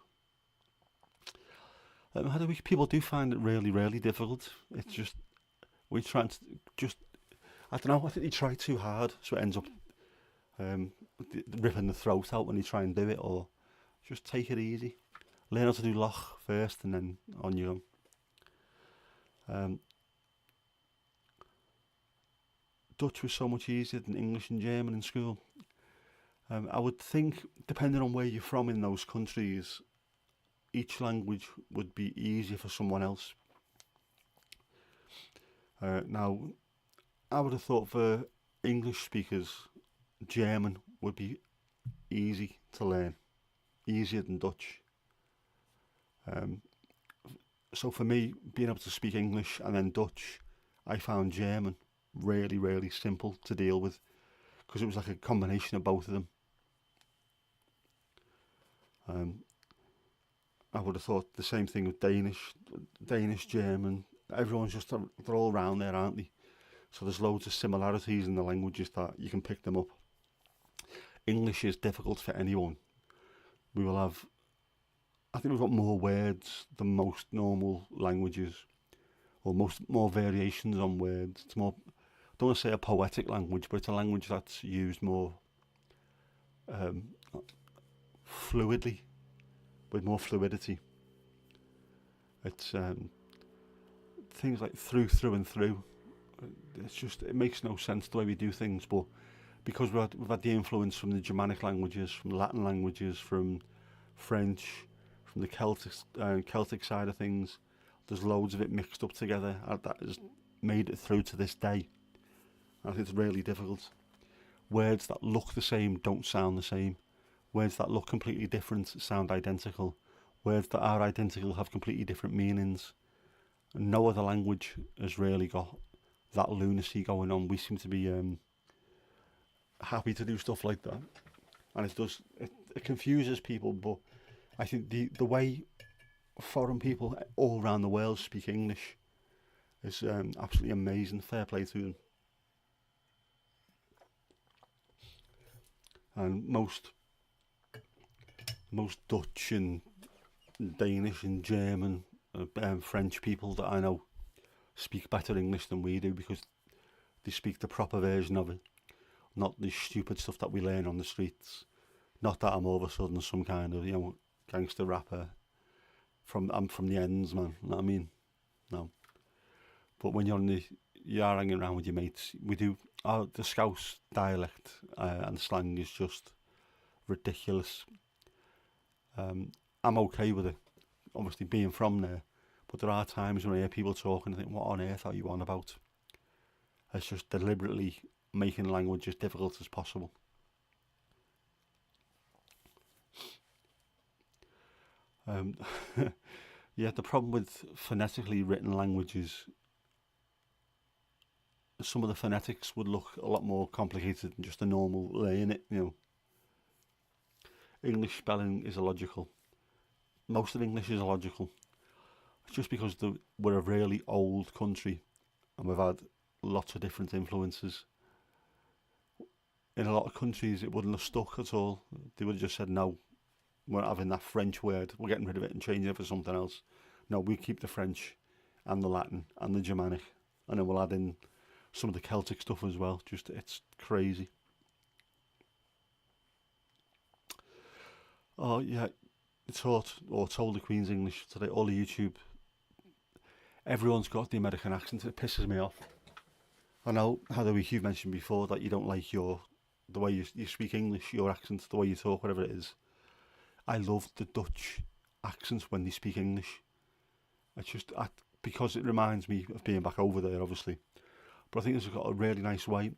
People do find it really, really difficult. It's just we try to just I don't know. I think they try too hard, so it ends up ripping the throat out when you try and do it. Or just take it easy. Learn how to do loch first, and then on you go. Dutch was so much easier than English and German in school. I would think, depending on where you're from in those countries, each language would be easier for someone else. Now, I would have thought for English speakers, German would be easy to learn, easier than Dutch. So for me, being able to speak English and then Dutch, I found German really, really simple to deal with because it was like a combination of both of them. I would have thought the same thing with Danish, German. Everyone's they're all around there, aren't they? So there's loads of similarities in the languages that you can pick them up. English is difficult for anyone. I think we've got more words than most normal languages, or more variations on words. It's more, I don't want to say a poetic language, but it's a language that's used more fluidly, with more fluidity. It's things like through and through. It makes no sense the way we do things, but because we've had the influence from the Germanic languages, from Latin languages, from French, from the Celtic side of things, there's loads of it mixed up together that has made it through to this day. I think it's really difficult. Words that look the same don't sound the same. Words that look completely different sound identical. Words that are identical have completely different meanings. And no other language has really got that lunacy going on. We seem to be happy to do stuff like that, and it confuses people. But I think the way foreign people all around the world speak English. It's absolutely amazing. Fair play to them. And most Dutch and Danish and German, French people that I know speak better English than we do because they speak the proper version of it, not the stupid stuff that we learn on the streets. Not that I'm all of a sudden some kind of gangster rapper. I'm from the ends, man. You know what I mean? No. But when you're hanging around with your mates, we do. The Scouse dialect and slang is just ridiculous. I'm okay with it, obviously being from there. But there are times when I hear people talking and think, what on earth are you on about? It's just deliberately making language as difficult as possible. Yeah, the problem with phonetically written languages, some of the phonetics would look a lot more complicated than just a normal laying it, English spelling is illogical. Most of English is illogical. It's just because we're a really old country and we've had lots of different influences. In a lot of countries, it wouldn't have stuck at all. They would have just said, no, we're not having that French word. We're getting rid of it and changing it for something else. No, we keep the French and the Latin and the Germanic. And then we'll add in some of the Celtic stuff as well. Just, it's crazy. Oh, yeah. Taught or told the Queen's English today, all the YouTube. Everyone's got the American accent. It pisses me off. I know, Heather, you've mentioned before that you don't like the way you speak English, your accent, the way you talk, whatever it is. I love the Dutch accents when they speak English. It's just because it reminds me of being back over there, obviously. But I think it's got a really nice way.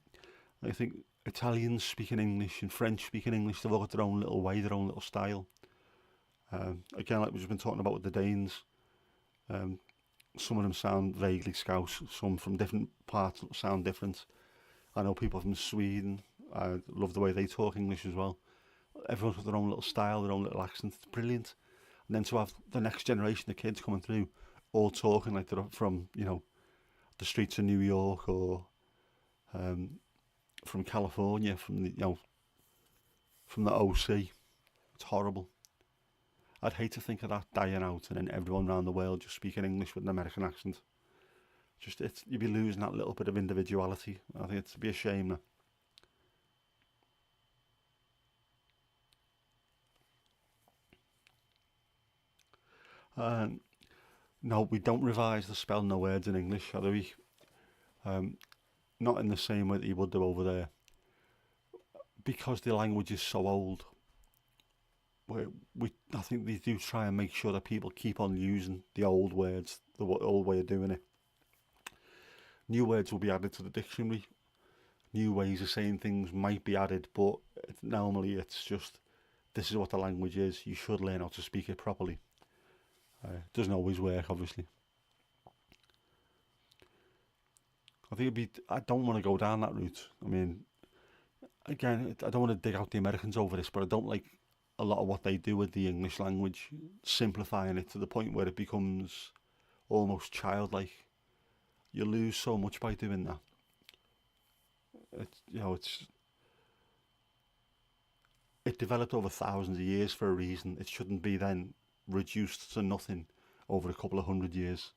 I think Italians speaking English and French speaking English, they've all got their own little way, their own little style. Again, like we've just been talking about with the Danes, some of them sound vaguely Scouse, some from different parts sound different. I know people from Sweden, I love the way they talk English as well. Everyone's got their own little style, their own little accent, it's brilliant. And then to have the next generation of kids coming through, all talking like they're from, the streets of New York or from California, from the OC. It's horrible. I'd hate to think of that dying out and then everyone around the world just speaking English with an American accent. You'd be losing that little bit of individuality. I think it'd be a shame. No, we don't revise the spell no words in English, do we? Not in the same way that you would do over there. Because the language is so old, I think they do try and make sure that people keep on using the old words, the old way of doing it. New words will be added to the dictionary. New ways of saying things might be added, but normally it's just, this is what the language is. You should learn how to speak it properly. It doesn't always work, obviously. I don't want to go down that route. I mean, again, I don't want to dig out the Americans over this, but I don't like a lot of what they do with the English language, simplifying it to the point where it becomes almost childlike. You lose so much by doing that. It developed over thousands of years for a reason. It shouldn't be then reduced to nothing over a couple of 100 years.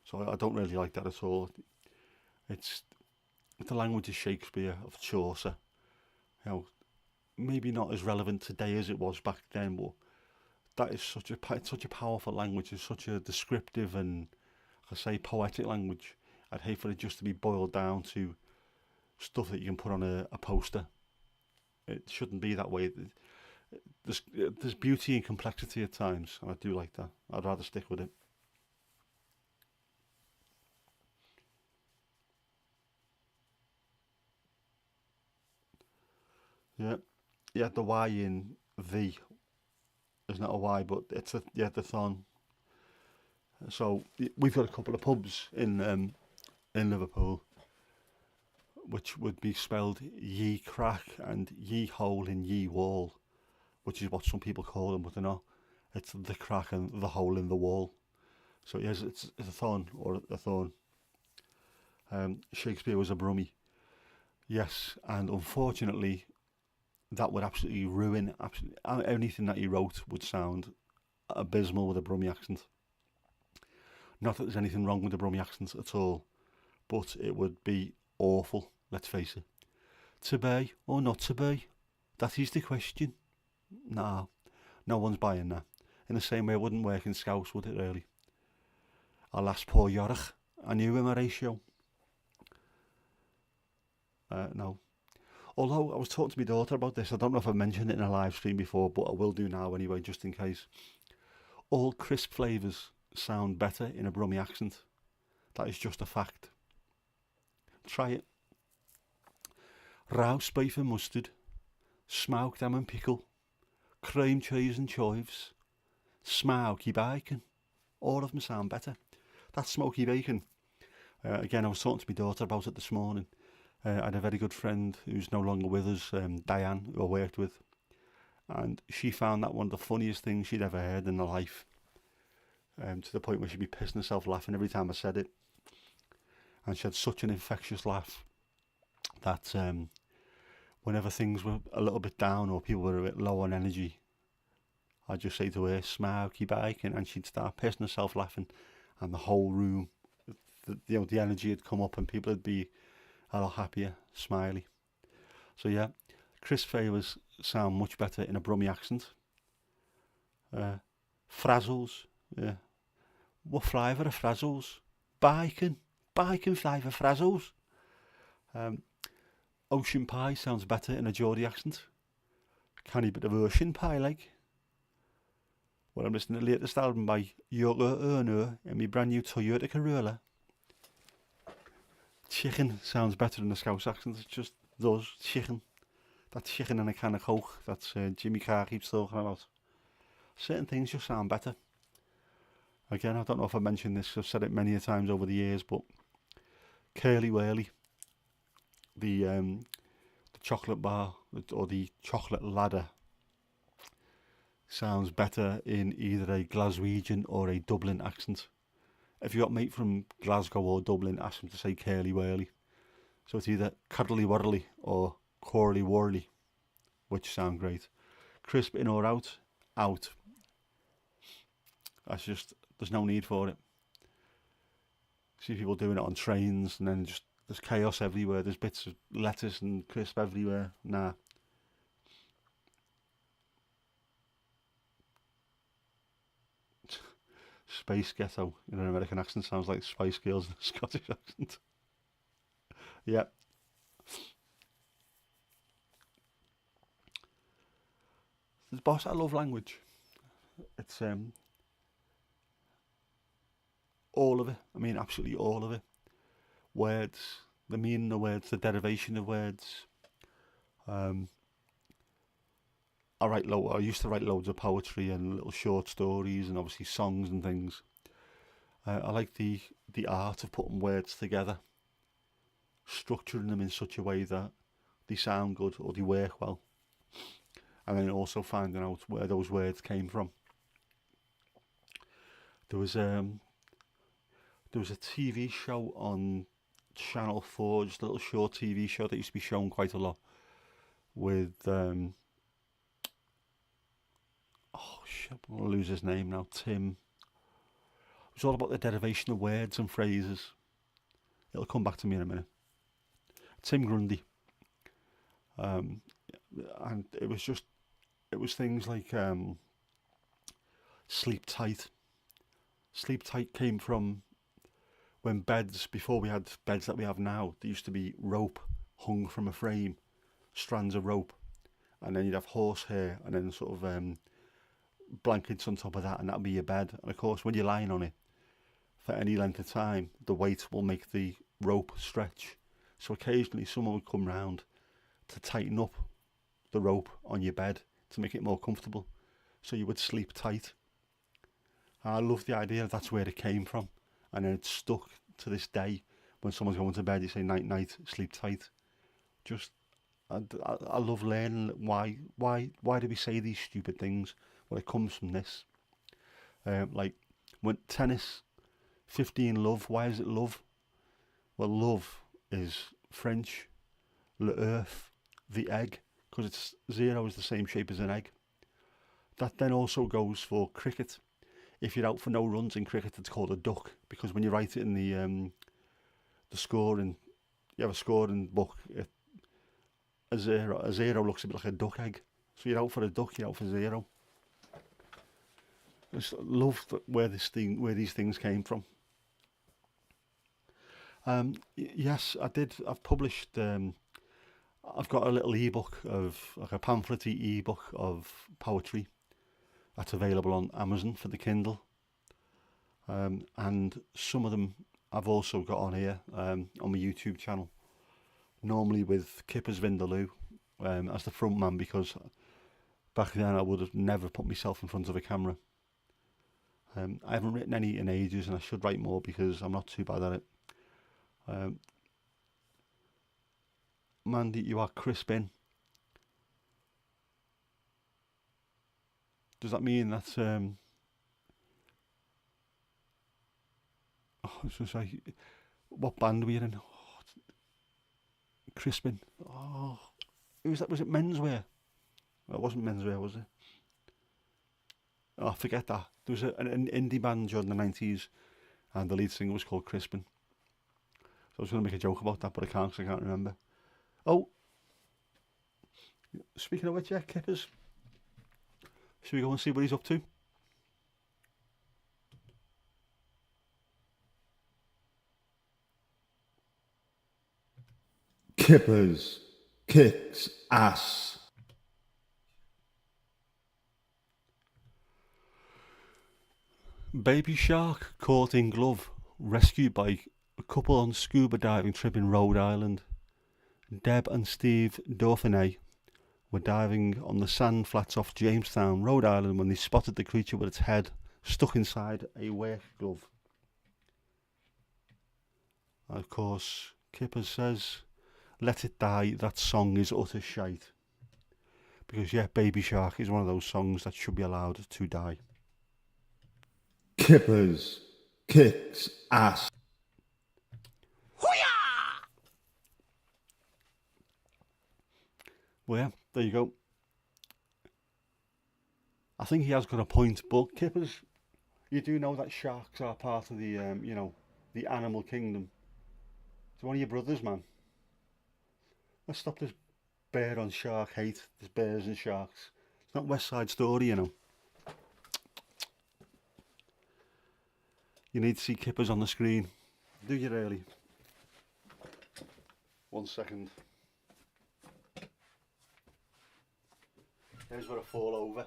So I don't really like that at all. It's the language of Shakespeare, of Chaucer. Maybe not as relevant today as it was back then, but that is such a powerful language. It's such a descriptive and, I say, poetic language. I'd hate for it just to be boiled down to stuff that you can put on a poster. It shouldn't be that way. There's beauty and complexity at times, and I do like that. I'd rather stick with it. Yeah, yeah. The Y in V is not a Y, but it's the thon. So we've got a couple of pubs in Liverpool, which would be spelled Ye Crack and Ye Hole in Ye Wall, which is what some people call them, but they're not. It's the crack and the hole in the wall. So yes, it's a thorn or a thorn. Shakespeare was a brummie. Yes, and unfortunately, that would absolutely ruin anything that he wrote would sound abysmal with a Brummie accent. Not that there's anything wrong with the Brummie accent at all, but it would be awful, let's face it. To be or not to be? That is the question. Nah, no one's buying that. In the same way it wouldn't work in Scouse, would it really? Alas, poor Yorich. I knew him, Horatio. No. Although I was talking to my daughter about this, I don't know if I've mentioned it in a live stream before, but I will do now anyway, just in case. All crisp flavours sound better in a Brummie accent. That is just a fact. Try it. Rouse beef and mustard, smoked ham and pickle, cream cheese and chives, smoky bacon. All of them sound better. That smoky bacon. Again, I was talking to my daughter about it this morning. I had a very good friend who's no longer with us, Diane, who I worked with, and she found that one of the funniest things she'd ever heard in her life, to the point where she'd be pissing herself laughing every time I said it. And she had such an infectious laugh that whenever things were a little bit down or people were a bit low on energy, I'd just say to her, smoky bacon, and she'd start pissing herself laughing, and the whole room, the energy had come up and people would be a lot happier, smiley. So yeah, crisp flavours sound much better in a Brummie accent. Frazzles, yeah. What flavour are frazzles? Bacon flavour frazzles. Ocean pie sounds better in a Geordie accent. Canny bit of ocean pie, like. Well, I'm listening to the latest album by Yoko Ono and my brand new Toyota Corolla. Chicken sounds better in a Scouse accent. It just does. Chicken. That chicken and a can of Coke that Jimmy Carr keeps talking about. Certain things just sound better. Again, I don't know if I mentioned this. I've said it many a times over the years, but Curly Wurly, the chocolate bar or the chocolate ladder, sounds better in either a Glaswegian or a Dublin accent. If you got mate from Glasgow or Dublin, ask them to say Curly Wurly. So it's either Cuddly Wurly or Corley Wurly, which sound great. Crisp in or out? Out. That's just, there's no need for it. See people doing it on trains and then just there's chaos everywhere. There's bits of lettuce and crisp everywhere. Nah. Space Ghetto in an American accent sounds like Spice Girls in a Scottish accent. Yeah. Boss, I love language. It's all of it. I mean, absolutely all of it. Words, the meaning of words, the derivation of words. I used to write loads of poetry and little short stories and obviously songs and things. I like the art of putting words together, structuring them in such a way that they sound good or they work well, and then also finding out where those words came from. There was a TV show on Channel 4, just a little short TV show that used to be shown quite a lot with oh shit, I'm gonna lose his name now. Tim. It was all about the derivation of words and phrases. It'll come back to me in a minute. Tim Grundy. And it was things like sleep tight. Sleep tight came from when beds, before we had beds that we have now, there used to be rope hung from a frame, strands of rope, and then you'd have horsehair and then sort of blankets on top of that, and that'd be your bed. And of course, when you're lying on it for any length of time, the weight will make the rope stretch. So occasionally someone would come round to tighten up the rope on your bed to make it more comfortable, so you would sleep tight. And I love the idea that's where it came from, and then it's stuck to this day. When someone's going to bed, you say night night, sleep tight. Just I love learning why do we say these stupid things. Well, it comes from this. Like, when tennis, 15 love, why is it love? Well, love is French, l'earth, the egg, because it's 0 is the same shape as an egg. That then also goes for cricket. If you're out for no runs in cricket, it's called a duck, because when you write it in the scoring, you have a scoring book, a zero looks a bit like a duck egg. So you're out for a duck, you're out for 0. I just love where these things came from. Yes, I did. I've published. I've got a little ebook like a pamphletty ebook of poetry that's available on Amazon for the Kindle. And some of them I've also got on here on my YouTube channel. Normally with Kippers Vindaloo as the front man, because back then I would have never put myself in front of a camera. I haven't written any in ages, and I should write more because I'm not too bad at it. Mandy, you are crispin. Does that mean that's oh, I was going to say, what band were you in? Oh, crispin. Oh, who was that? Was it Menswear? Well, it wasn't Menswear, was it? Oh, forget that. There was an indie band during the 90s, and the lead singer was called Crispin. So I was going to make a joke about that, but I can't, because I can't remember. Oh, speaking of which, yeah, Kippers. Should we go and see what he's up to? Kippers kicks ass. Baby shark caught in glove, rescued by a couple on scuba diving trip in Rhode Island. Deb and Steve Dauphiné were diving on the sand flats off Jamestown, Rhode Island, when they spotted the creature with its head stuck inside a work glove. And of course, Kippers says, "Let it die, that song is utter shite." Because yeah, Baby Shark is one of those songs that should be allowed to die. Kippers kicks ass. Well, yeah, there you go. I think he has got a point, but Kippers, you do know that sharks are part of the, the animal kingdom. It's one of your brothers, man. Let's stop this bear on shark hate. There's bears and sharks. It's not West Side Story, you know. You need to see Kippers on the screen. Do you really? 1 second. Here's where I fall over.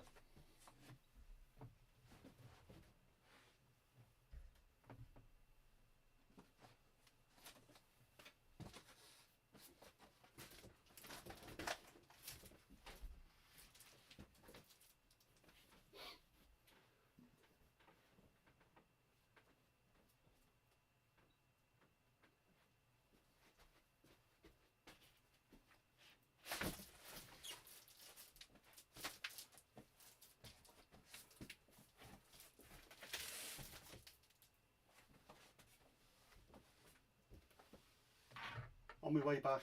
On my way back.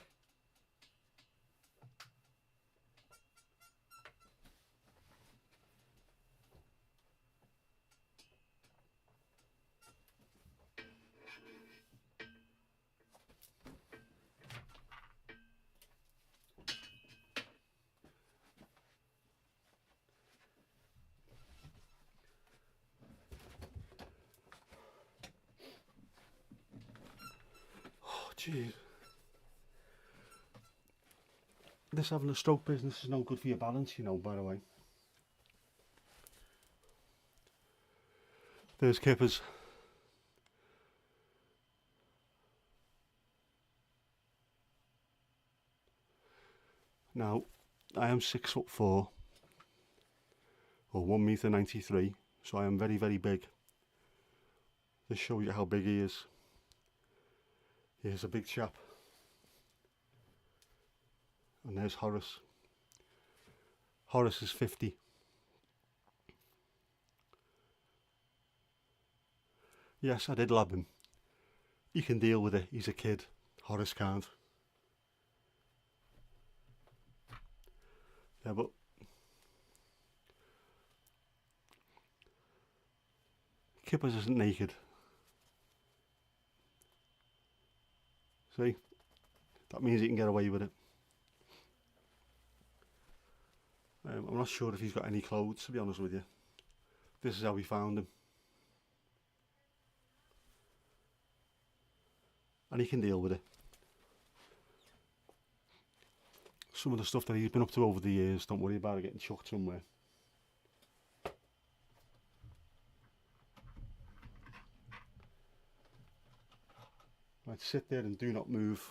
Oh, jeez. This having a stroke business is no good for your balance, you know, by the way. There's Kippers. Now, I am 6'4", or 1 metre 93, so I am very, very big. This shows you how big he is. Here's a big chap. And there's Horace. Horace is 50. Yes, I did lab him. He can deal with it. He's a kid. Horace can't. Yeah, but Kippers isn't naked. See? That means he can get away with it. I'm not sure if he's got any clothes, to be honest with you. This is how we found him. And he can deal with it. Some of the stuff that he's been up to over the years, don't worry about it getting chucked somewhere. Right, sit there and do not move.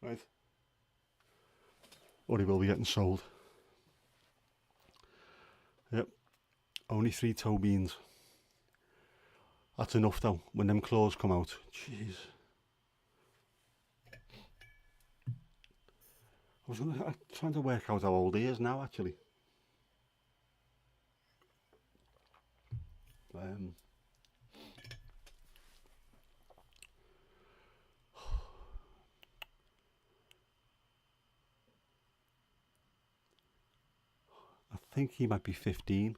Right. Or he will be getting sold. Yep. Only 3 toe beans. That's enough though, when them claws come out. Jeez. I'm trying to work out how old he is now, actually. I think he might be 15.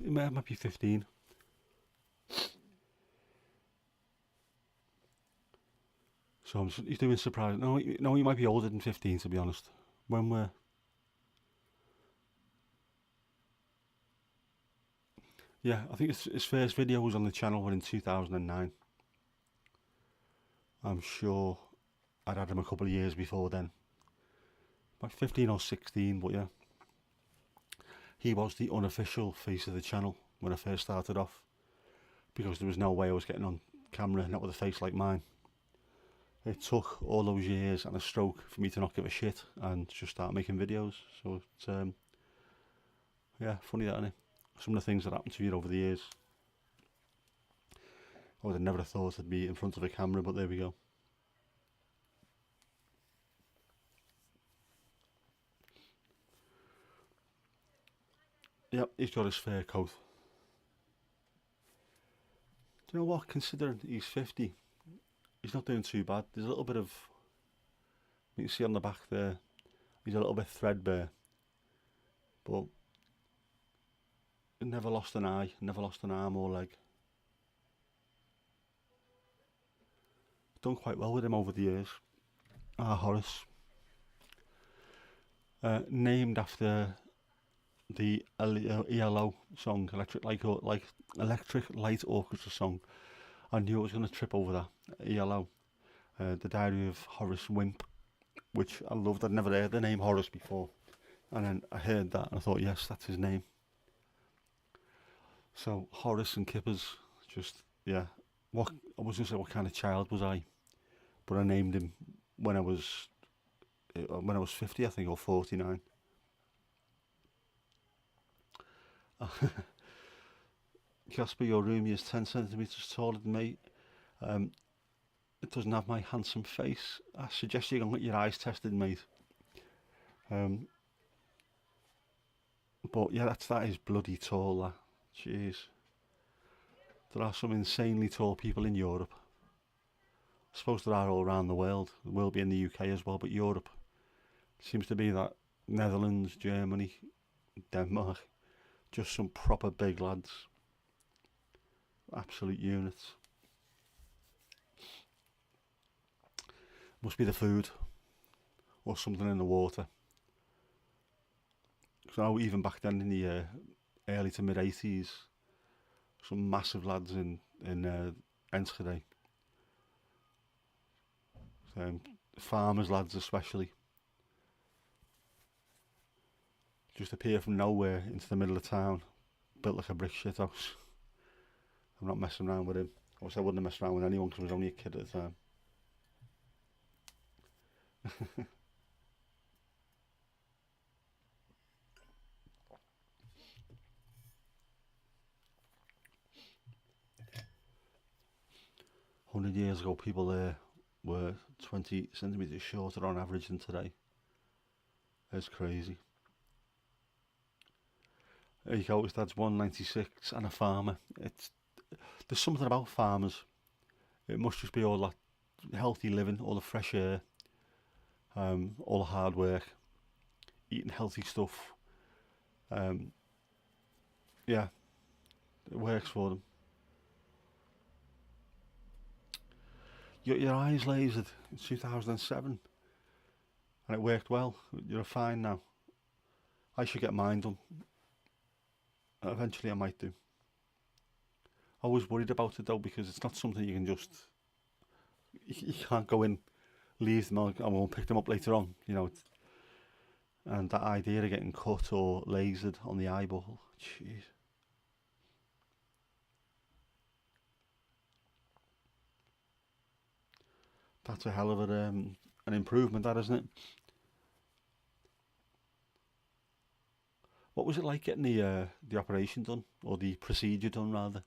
He might be 15. So he's doing surprise. No, he might be older than 15, to be honest. When we're... Yeah, I think his first video was on the channel were in 2009. I'm sure I'd had him a couple of years before then. Like 15 or 16, but yeah. He was the unofficial face of the channel when I first started off. Because there was no way I was getting on camera, not with a face like mine. It took all those years and a stroke for me to not give a shit and just start making videos. So it's, yeah, funny that, isn't it? Some of the things that happened to me over the years. I would have never thought I'd be in front of a camera, but there we go. Yep, he's got his fur coat. Do you know what? Considering he's 50, he's not doing too bad. There's a little bit of, you can see on the back there, he's a little bit threadbare, but never lost an eye, never lost an arm or leg. Done quite well with him over the years. Horace. Named after the ELO song, Electric Light Orchestra song. I knew I was going to trip over that. ELO. The Diary of Horace Wimp, which I loved. I'd never heard the name Horace before. And then I heard that and I thought, yes, that's his name. So Horace and Kippers, just, yeah. What I was going to say, what kind of child was I? But I named him when I was 50, I think, or 49. Casper, your room is 10 centimetres taller than me. It doesn't have my handsome face. I suggest you go and get your eyes tested, mate. But yeah, that is bloody tall, that. Jeez. There are some insanely tall people in Europe. I suppose there are all around the world. There will be in the UK as well, but Europe seems to be that Netherlands, Germany, Denmark, just some proper big lads. Absolute units. Must be the food or something in the water. So even back then in the early to mid 80s, some massive lads in Enschede. Farmers lads especially. Just appear from nowhere into the middle of town, built like a brick shithouse. I'm not messing around with him. I wish I wouldn't have messed around with anyone because I was only a kid at the time. 100 years ago, people were 20 centimetres shorter on average than today. It's crazy. There you go, his dad's 196 and a farmer. There's something about farmers. It must just be all that healthy living, all the fresh air, all the hard work, eating healthy stuff. Yeah, it works for them. Your eyes lasered in 2007 and it worked well. You're fine now. I should get mine done. Eventually I might do. I was worried about it though because it's not something you can just... You can't go in, leave them, and won't pick them up later on, you know. And that idea of getting cut or lasered on the eyeball, jeez. That's a hell of an improvement, that, isn't it? What was it like getting the operation done, or the procedure done rather?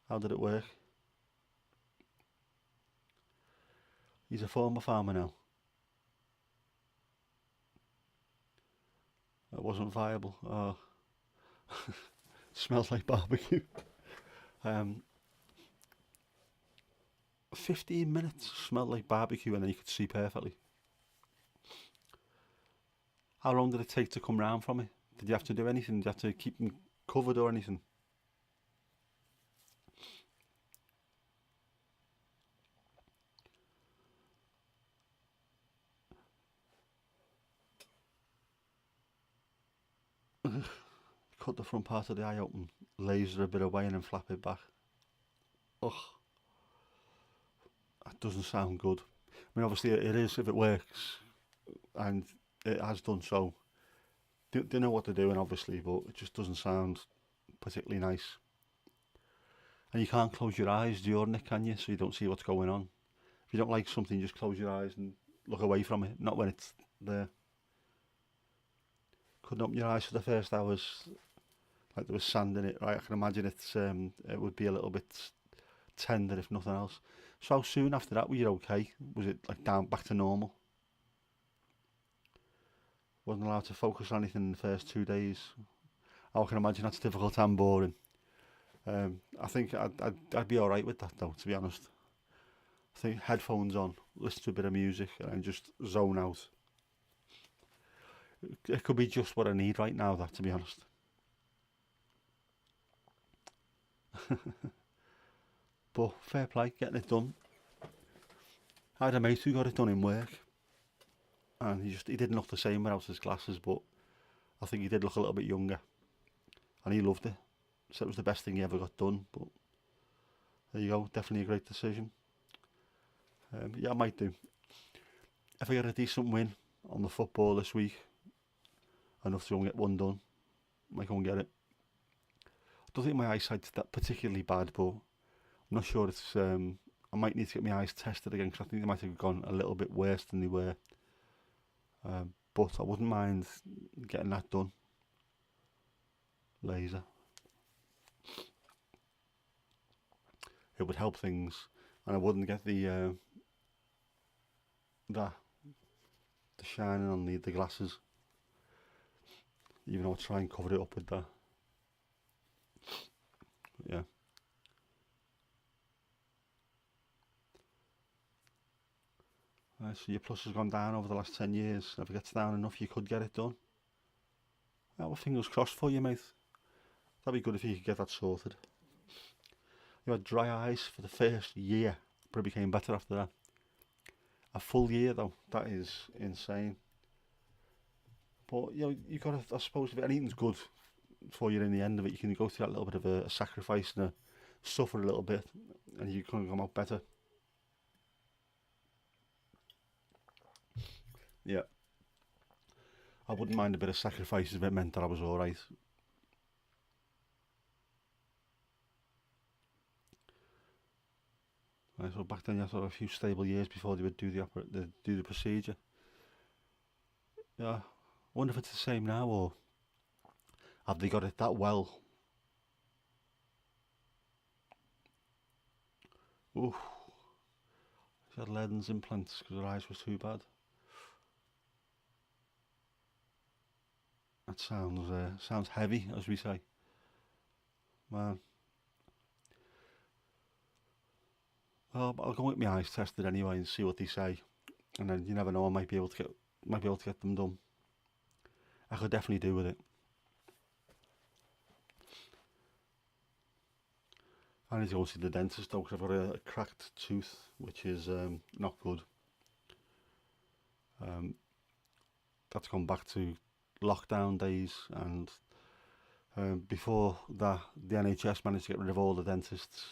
How did it work? He's a former farmer now. It wasn't viable. Oh, smells like barbecue. 15 minutes smelled like barbecue and then you could see perfectly. How long did it take to come round from it? Did you have to do anything? Did you have to keep them covered or anything? Cut the front part of the eye open, laser a bit away and then flap it back. Ugh, that doesn't sound good. I mean, obviously it is if it works, and it has done so. They know what they're doing, obviously, but it just doesn't sound particularly nice. And you can't close your eyes during it, can you? So you don't see what's going on. If you don't like something, just close your eyes and look away from it, not when it's there. Couldn't open your eyes for the first hours, like there was sand in it, right? I can imagine it would be a little bit tender if nothing else. So how soon after that were you okay? Was it like down back to normal? Wasn't allowed to focus on anything in the first 2 days. I can imagine that's difficult and boring. I think I'd be alright with that though, to be honest. I think headphones on, listen to a bit of music and just zone out. It could be just what I need right now, that, to be honest. But fair play, getting it done. I had a mate who got it done in work, and he didn't look the same without his glasses, but I think he did look a little bit younger, and he loved it. So it was the best thing he ever got done. But there you go, definitely a great decision. Yeah, I might do. If I get a decent win on the football this week, enough to go and get one done, I might go and get it. I don't think my eyesight's that particularly bad, but I'm not sure it's... I might need to get my eyes tested again because I think they might have gone a little bit worse than they were. But I wouldn't mind getting that done. Laser. It would help things, and I wouldn't get the shining on the glasses. Even though I'll try and cover it up with that. Yeah. So your plus has gone down over the last 10 years. If it gets down enough, you could get it done. Well, fingers crossed for you, mate. That'd be good if you could get that sorted. You had dry eyes for the first year, but it became better after that. A full year though, that is insane. But you know, you gotta, I suppose, if anything's good for you in the end of it, you can go through that little bit of a sacrifice and suffer a little bit, and you can come out better. Yeah. I wouldn't mind a bit of sacrifice if it meant that I was alright. Right, so back then you had to have a few stable years before they would do the procedure. Yeah. I wonder if it's the same now, or have they got it that well? Ooh, She had lens implants because her eyes was too bad. That sounds heavy, as we say. Man. Well, I'll go get my eyes tested anyway and see what they say. And then you never know, I might be able to get them done. I could definitely do with it. I need to go see the dentist though, because I've got a cracked tooth, which is not good. That's gone back to lockdown days, and before that, the NHS managed to get rid of all the dentists.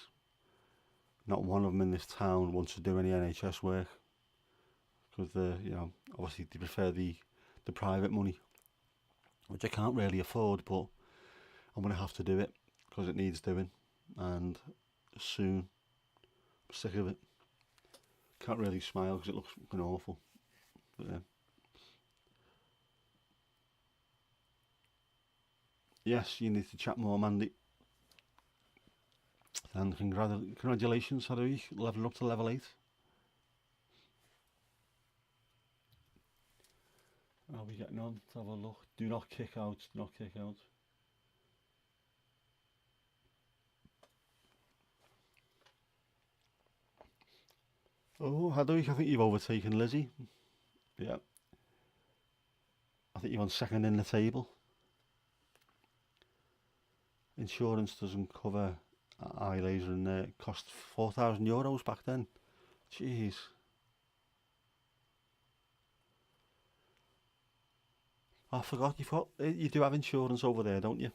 Not one of them in this town wants to do any NHS work because obviously they prefer the private money, which I can't really afford, but I'm gonna have to do it because it needs doing, and soon. I'm sick of it. Can't really smile because it looks fucking awful. But yeah. Yes, you need to chat more, Mandy. And congratulations, how do we level up to level 8? How are we getting on? Let's have a look. Do not kick out, do not kick out. Oh, Hadwick, I think you've overtaken Lizzie. Yeah. I think you're on second in the table. Insurance doesn't cover eye laser, and it cost €4,000 back then. Jeez. I forgot you do have insurance over there, don't you?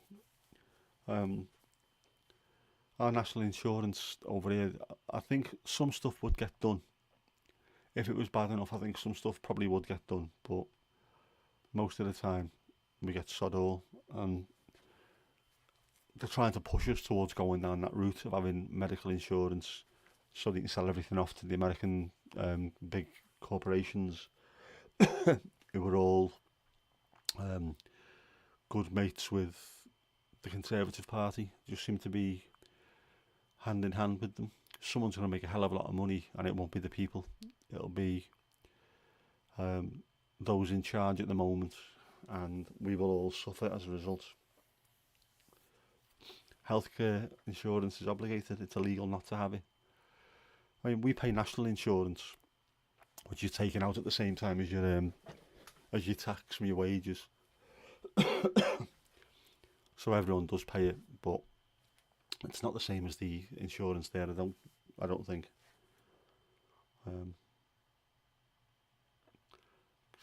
Our national insurance over here, I think some stuff would get done. If it was bad enough, I think some stuff probably would get done, but most of the time we get sod all, and they're trying to push us towards going down that route of having medical insurance so they can sell everything off to the American big corporations who are all good mates with the Conservative Party. Just seem to be hand in hand with them. Someone's going to make a hell of a lot of money, and it won't be the people. It'll be those in charge at the moment, and we will all suffer as a result. Healthcare insurance is obligated. It's illegal not to have it. I mean, we pay national insurance, which you're taking out at the same time as your tax from your wages. So everyone does pay it, but it's not the same as the insurance there. I don't think.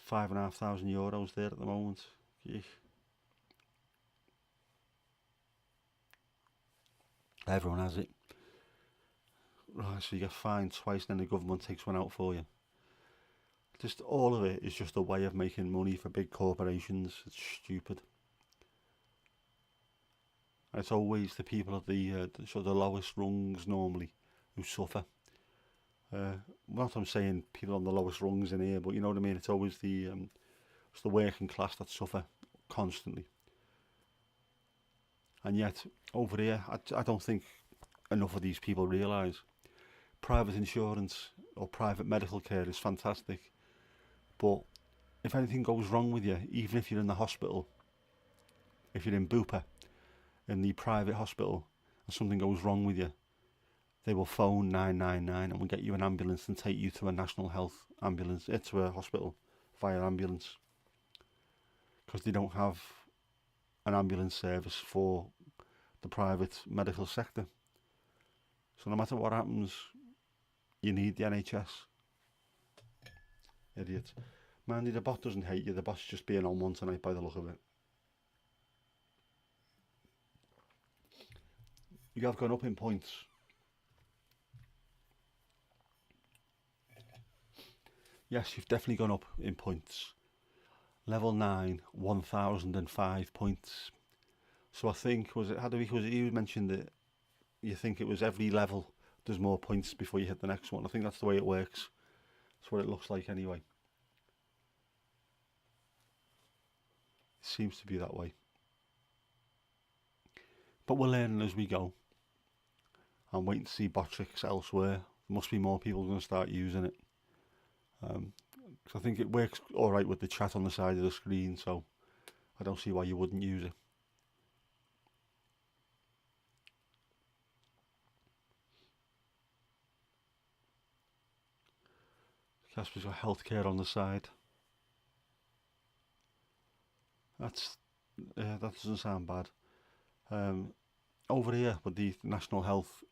€5,500 there at the moment. Yeesh. Everyone has it. Right, so you get fined twice, and then the government takes one out for you. Just all of it is just a way of making money for big corporations. It's stupid. And it's always the people at the lowest rungs normally who suffer. Not I'm saying people on the lowest rungs in here, but you know what I mean. It's always the working class that suffer constantly. And yet over here, I don't think enough of these people realise private insurance or private medical care is fantastic, but if anything goes wrong with you, even if you're in the hospital, if you're in Bupa, in the private hospital, and something goes wrong with you, they will phone 999 and will get you an ambulance and take you to a national health ambulance, to a hospital via ambulance, because they don't have an ambulance service for the private medical sector. So no matter what happens, you need the NHS. Idiot. Mandy, the bot doesn't hate you, the bot's just being on one tonight by the look of it. You have gone up in points. Yes, you've definitely gone up in points. Level 9, 1,005 points. So I think, was it you mentioned that you think it was every level there's more points before you hit the next one. I think that's the way it works. That's what it looks like anyway. It seems to be that way. But we're learning as we go. I'm waiting to see bot tricks elsewhere must be more people going to start using it. 'Cause I think it works all right with the chat on the side of the screen, so I don't see why you wouldn't use it. Casper's got healthcare on the side. That doesn't sound bad. Over here with the National Health,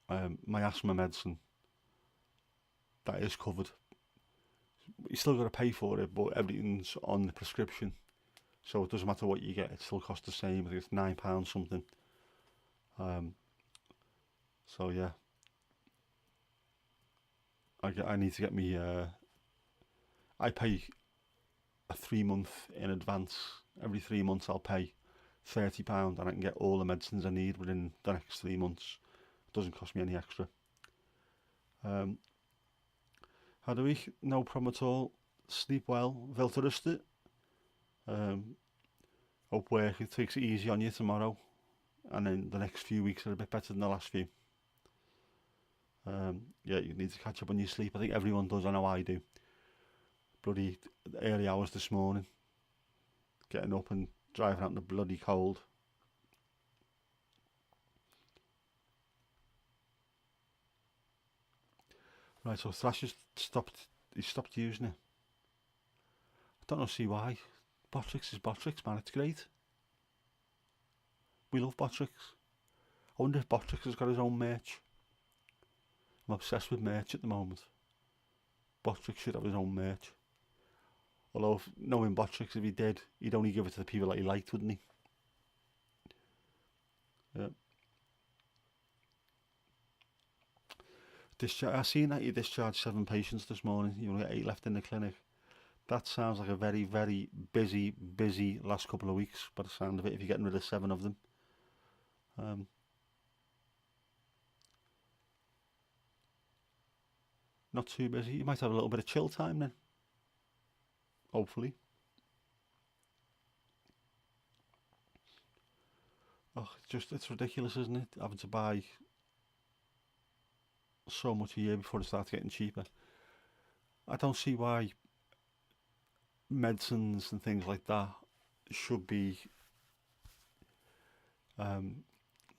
my asthma medicine, that is covered. You still got to pay for it, but everything's on the prescription, so it doesn't matter what you get, it still costs the same. I think it's £9 something. So yeah, I need to get me. I pay a 3 month in advance. Every 3 months I'll pay £30, and I can get all the medicines I need within the next 3 months. It doesn't cost me any extra. How do we? No problem at all. Sleep well. Veel te rusten. Hope work it takes it easy on you tomorrow, and then the next few weeks are a bit better than the last few. Yeah, you need to catch up on your sleep. I think everyone does. I know I do. Bloody early hours this morning, getting up and driving out in the bloody cold. Right, so Thrash has stopped. He stopped using it. I don't know, see why. Botrix is Botrix, man. It's great. We love Botrix. I wonder if Botrix has got his own merch. I'm obsessed with merch at the moment. Botrix should have his own merch. Although, knowing Botrix, if he did, he'd only give it to the people that he liked, wouldn't he? Yeah. I seen that you discharged 7 patients this morning. You only got 8 left in the clinic. That sounds like a very, very busy last couple of weeks, by the sound of it, if you're getting rid of 7 of them. Not too busy. You might have a little bit of chill time then. Hopefully. Oh, it's ridiculous, isn't it? Having to buy so much a year before it starts getting cheaper. I don't see why medicines and things like that should be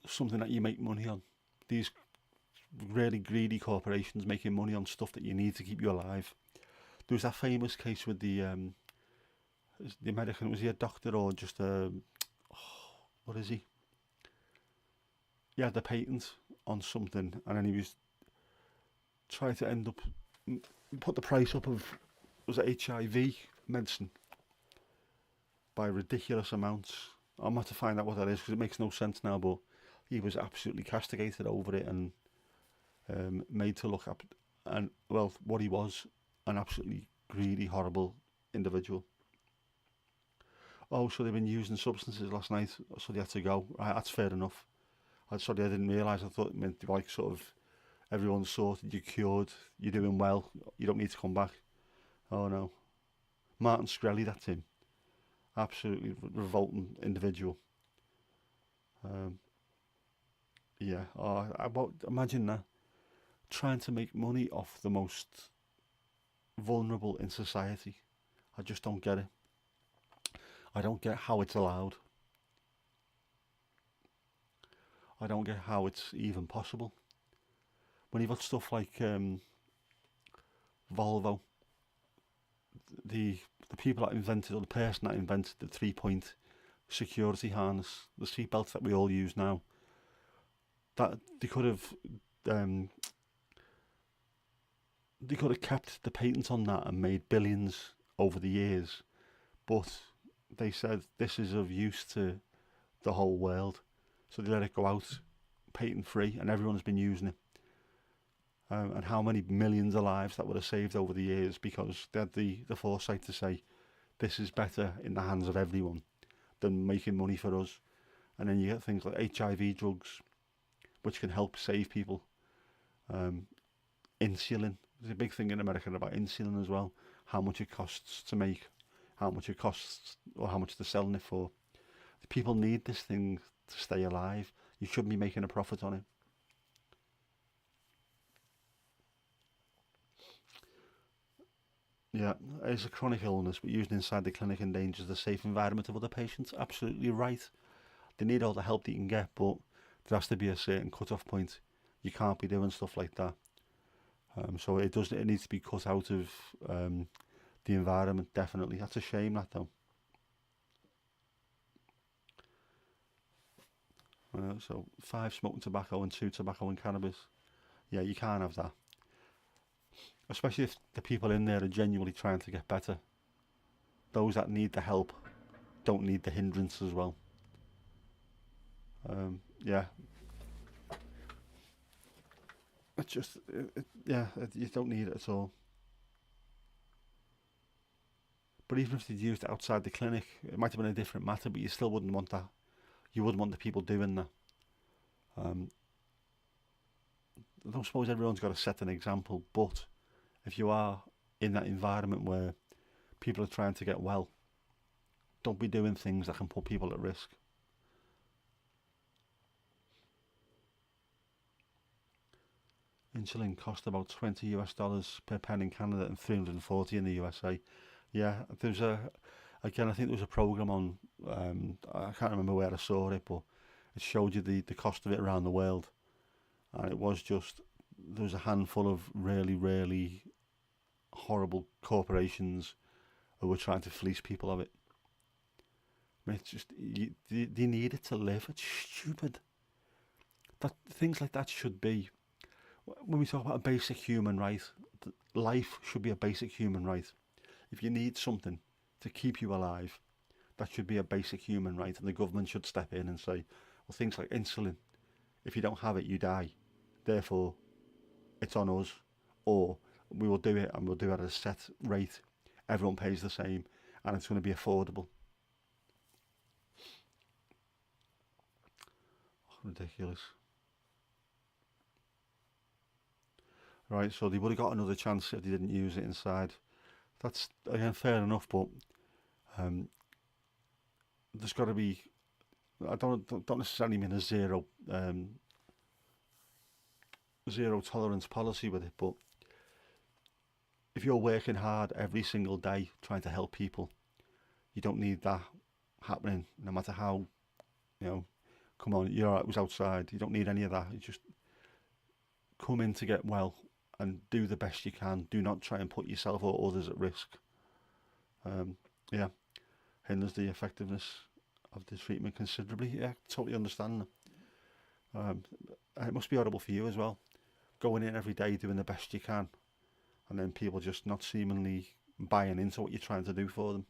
something that you make money on. These really greedy corporations making money on stuff that you need to keep you alive. There was that famous case with the American. Was he a doctor or just a what is he? He had the patent on something, and then he was trying to end up put the price up of, was it HIV medicine, by ridiculous amounts. I'm going to find out what that is because it makes no sense now. But he was absolutely castigated over it and made to look up, and well, what he was, an absolutely greedy, horrible individual. Oh, so they've been using substances last night, so they had to go. Right, that's fair enough. Sorry, I didn't realise. I thought it meant like sort of everyone's sorted, you're cured, you're doing well, you don't need to come back. Oh no. Martin Shkreli, that's him. Absolutely revolting individual. Yeah, imagine that. Trying to make money off the most vulnerable in society. I just don't get it. I don't get how it's allowed. I don't get how it's even possible. When you've got stuff like Volvo, the people that invented, or the person that invented the 3-point security harness, the seatbelts that we all use now, that they could have kept the patent on that and made billions over the years, but they said this is of use to the whole world, so they let it go out patent free, and everyone's been using it. And how many millions of lives that would have saved over the years because they had the foresight to say this is better in the hands of everyone than making money for us. And then you get things like HIV drugs, which can help save people. Insulin, there's a big thing in America about insulin as well, how much it costs to make, how much it costs, or how much they're selling it for. The people need this thing to stay alive. You shouldn't be making a profit on it. Yeah, it's a chronic illness, but using inside the clinic endangers the safe environment of other patients. Absolutely right. They need all the help they can get, but there has to be a certain cut-off point. You can't be doing stuff like that. So it does. It needs to be cut out of the environment. Definitely, that's a shame. That though. So 5 smoking tobacco and 2 tobacco and cannabis. Yeah, you can't have that. Especially if the people in there are genuinely trying to get better. Those that need the help don't need the hindrance as well. Yeah, it's just, you don't need it at all. But even if they'd used it outside the clinic, it might have been a different matter, but you still wouldn't want that. You wouldn't want the people doing that. Um, I don't suppose everyone's got to set an example, but if you are in that environment where people are trying to get well, don't be doing things that can put people at risk. Insulin cost about $20 per pen in Canada and 340 in the USA. Yeah, again, I think there was a program on, I can't remember where I saw it, but it showed you the cost of it around the world. And it was just, there was a handful of really, really horrible corporations who were trying to fleece people of it. I mean, it's just, they need it to live. It's stupid. That things like that should be, when we talk about a basic human right, life should be a basic human right. If you need something to keep you alive, that should be a basic human right, and the government should step in and say, well, things like insulin, if you don't have it, you die. Therefore, it's on us, or we will do it and we'll do it at a set rate. Everyone pays the same, and it's going to be affordable. Ridiculous. Right, so they would have got another chance if they didn't use it inside. That's, again, fair enough, but um, there's got to be. I don't necessarily mean a zero tolerance policy with it, but if you're working hard every single day trying to help people, you don't need that happening. No matter how, you know, come on, it was outside. You don't need any of that. You just come in to get well and do the best you can. Do not try and put yourself or others at risk. Yeah, hinders the effectiveness of the treatment considerably. Yeah, totally understand that. It must be horrible for you as well, going in every day doing the best you can, and then people just not seemingly buying into what you're trying to do for them.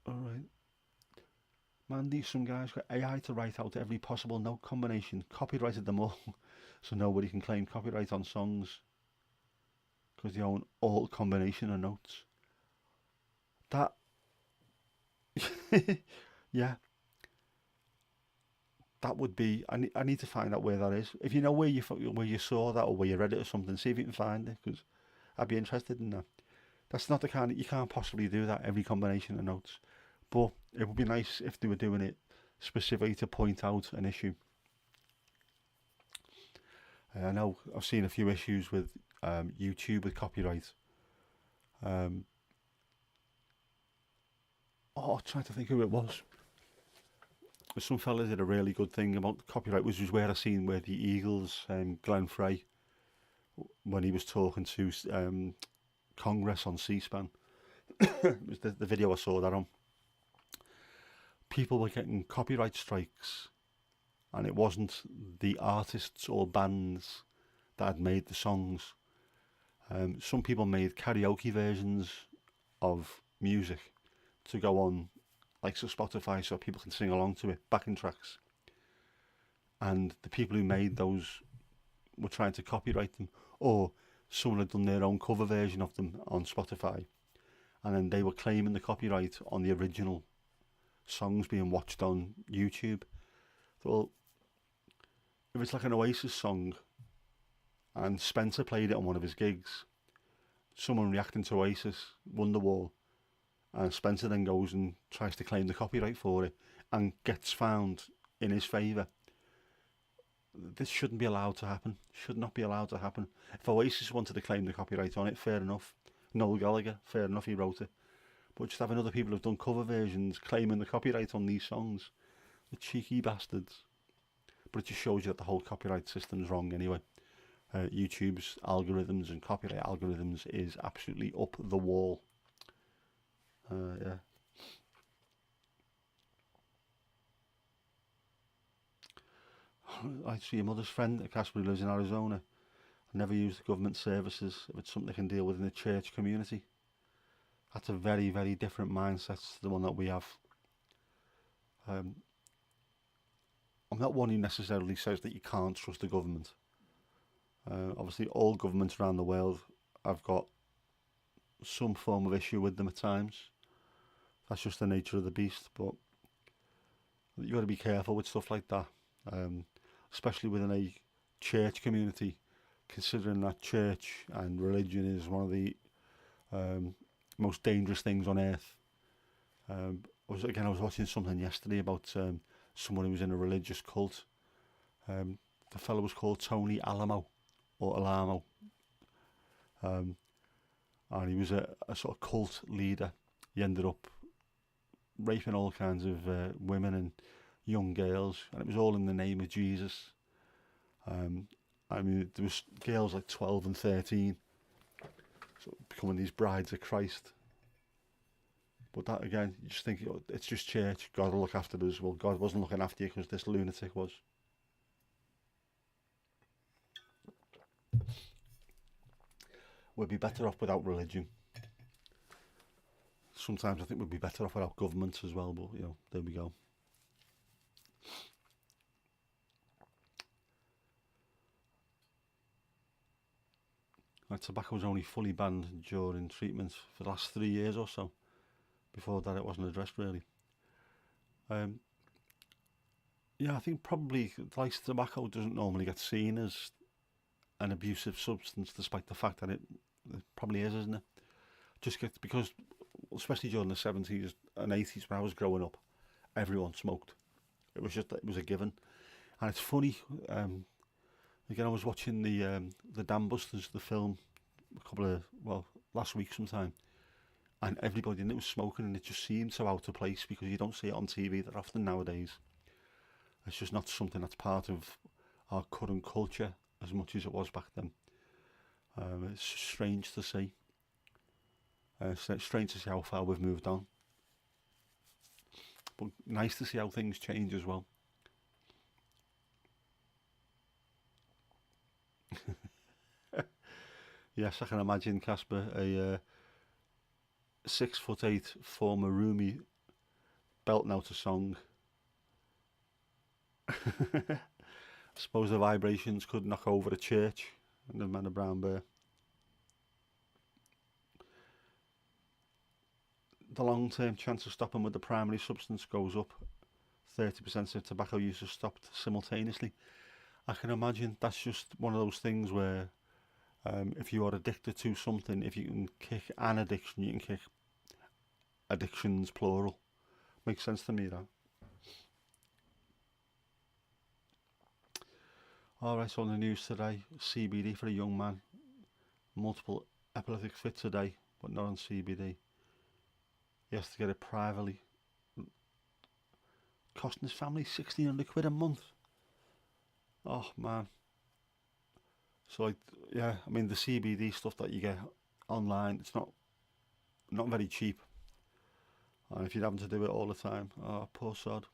All right. Mandy, some guys got AI to write out every possible note combination, copyrighted them all, so nobody can claim copyright on songs because they own all combination of notes. That, yeah, that would be. I need to find out where that is. If you know where you saw that or where you read it or something, see if you can find it, because I'd be interested in that. That's not the kind of, you can't possibly do that every combination of notes. But it would be nice if they were doing it specifically to point out an issue. I know I've seen a few issues with YouTube with copyright. I'm trying to think who it was. Some fella did a really good thing about copyright, which was where I seen where the Eagles, Glenn Frey, when he was talking to Congress on C-SPAN, it was the video I saw that on. People were getting copyright strikes, and it wasn't the artists or bands that had made the songs. Some people made karaoke versions of music to go on, like, so Spotify, so people can sing along to it, backing tracks. And the people who made those were trying to copyright them, or someone had done their own cover version of them on Spotify, and then they were claiming the copyright on the original songs being watched on YouTube. Well, if it's like an Oasis song and Spencer played it on one of his gigs, someone reacting to Oasis, Wonderwall, and Spencer then goes and tries to claim the copyright for it and gets found in his favour, this shouldn't be allowed to happen. Should not be allowed to happen. If Oasis wanted to claim the copyright on it, fair enough. Noel Gallagher, fair enough, he wrote it. But just having other people who've done cover versions claiming the copyright on these songs, the cheeky bastards. But it just shows you that the whole copyright system is wrong anyway. YouTube's algorithms and copyright algorithms is absolutely up the wall. Yeah. I see your mother's friend at Casper who lives in Arizona. I never use the government services if it's something they can deal with in the church community. That's a very, very different mindset to the one that we have. I'm not one who necessarily says that you can't trust the government. Obviously, all governments around the world have got some form of issue with them at times. That's just the nature of the beast. But you've got to be careful with stuff like that, especially within a church community, considering that church and religion is one of the most dangerous things on earth. I was watching something yesterday about someone who was in a religious cult. The fellow was called Tony Alamo, or Alamo, and he was a sort of cult leader. He ended up raping all kinds of women and young girls, and it was all in the name of Jesus. I mean, there was girls like 12 and 13, so becoming these brides of Christ. But that again, you just think it's just church. God will look after us. Well, God wasn't looking after you because this lunatic was. We'd be better off without religion. Sometimes I think we'd be better off without governments as well, but there we go. Tobacco was only fully banned during treatment for the last 3 years or so. Before that, it wasn't addressed really. Yeah, I think probably like tobacco doesn't normally get seen as an abusive substance, despite the fact that it probably is, isn't it? Just because, especially during the 70s and 80s when I was growing up, everyone smoked. It was a given. And it's funny, again, I was watching the Dam Busters, the film, last week sometime, and everybody in it was smoking, and it just seemed so out of place because you don't see it on TV that often nowadays. It's just not something that's part of our current culture as much as it was back then. It's strange to see. It's strange to see how far we've moved on. But nice to see how things change as well. Yes, I can imagine Casper, a 6'8" former roomie, belting out a song. I suppose the vibrations could knock over a church and the man of brown bear. The long-term chance of stopping with the primary substance goes up. 30% of tobacco use is stopped simultaneously. I can imagine that's just one of those things where if you are addicted to something, if you can kick an addiction, you can kick addictions plural. Makes sense to me, that. Alright, so on the news today, CBD for a young man. Multiple epileptic fits a day, but not on CBD. He has to get it privately. Costing his family £1,600 a month. Oh man. So yeah, I mean the CBD stuff that you get online, it's not very cheap. And if you're having to do it all the time, oh poor sod.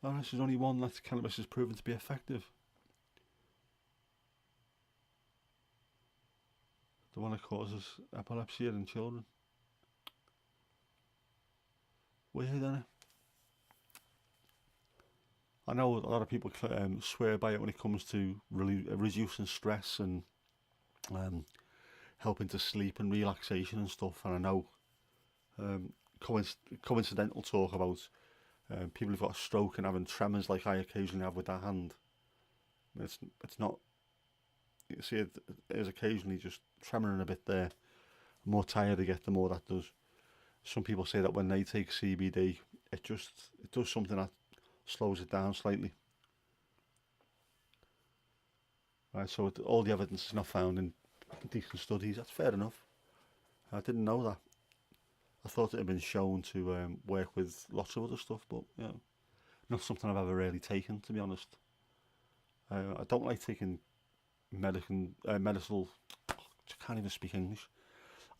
Oh, this is only one that cannabis has proven to be effective. The one that causes epilepsy in children. Weird, isn't it? I know a lot of people swear by it when it comes to reducing stress and helping to sleep and relaxation and stuff. And I know coincidental talk about people who've got a stroke and having tremors like I occasionally have with that hand. It's not You see, it is occasionally just tremoring a bit there. The more tired I get, the more that does. Some people say that when they take CBD, it does something that slows it down slightly. Right, so all the evidence is not found in decent studies. That's fair enough. I didn't know that. I thought it had been shown to work with lots of other stuff, but not something I've ever really taken, to be honest. I don't like taking medical. I can't even speak English.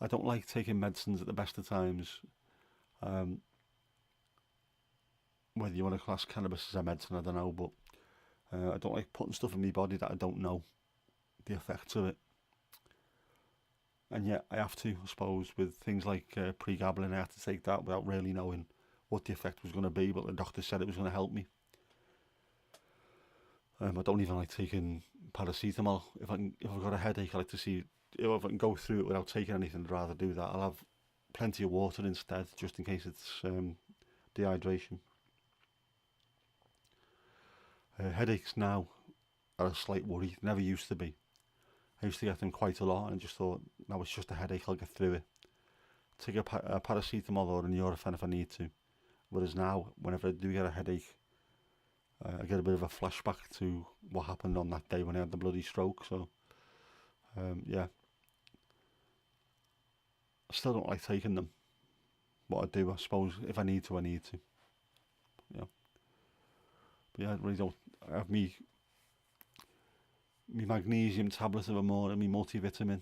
I don't like taking medicines at the best of times. Um, whether you want to class cannabis as a medicine, I don't know, but I don't like putting stuff in my body that I don't know the effects of it. And yet I have to, I suppose, with things like pregabalin, I have to take that without really knowing what the effect was going to be, but the doctor said it was going to help me. I don't even like taking paracetamol. If I've got a headache, I like to see if I can go through it without taking anything. I'd rather do that. I'll have plenty of water instead, just in case it's dehydration. Headaches now are a slight worry. Never used to be. I used to get them quite a lot, and I just thought, no, it's just a headache. I'll get through it. Take a paracetamol or a Nurofen if I need to. Whereas now, whenever I do get a headache, I get a bit of a flashback to what happened on that day when I had the bloody stroke. So, yeah, I still don't like taking them. What I do, I suppose, if I need to, I need to. Yeah, but yeah, I really don't. I have me magnesium tablet of a morning, me multivitamin,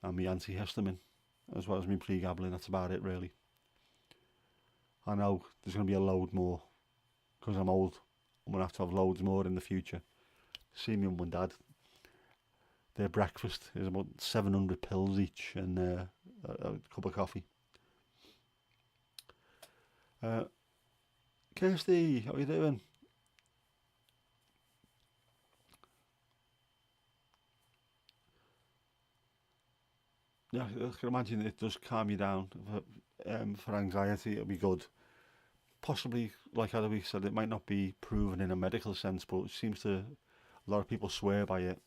and me antihistamine, as well as me pregabalin. That's about it, really. I know there's going to be a load more because I'm old. I'm going to have loads more in the future. See me mum and dad. Their breakfast is about 700 pills each and a cup of coffee. Kirsty, how are you doing? Yeah, I can imagine it does calm you down. For anxiety, it'll be good. Possibly, like Eloise said, it might not be proven in a medical sense, but it seems to a lot of people swear by it.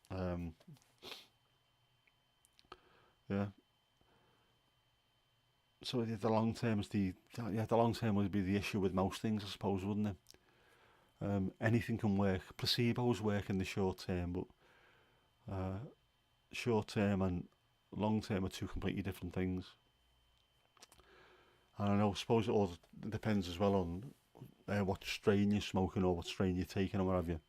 Um, yeah. So the long term is the long term would be the issue with most things, I suppose, wouldn't it? Anything can work. Placebos work in the short term, but short term and long term are two completely different things. And I suppose it all depends as well on what strain you're smoking or what strain you're taking or what have you.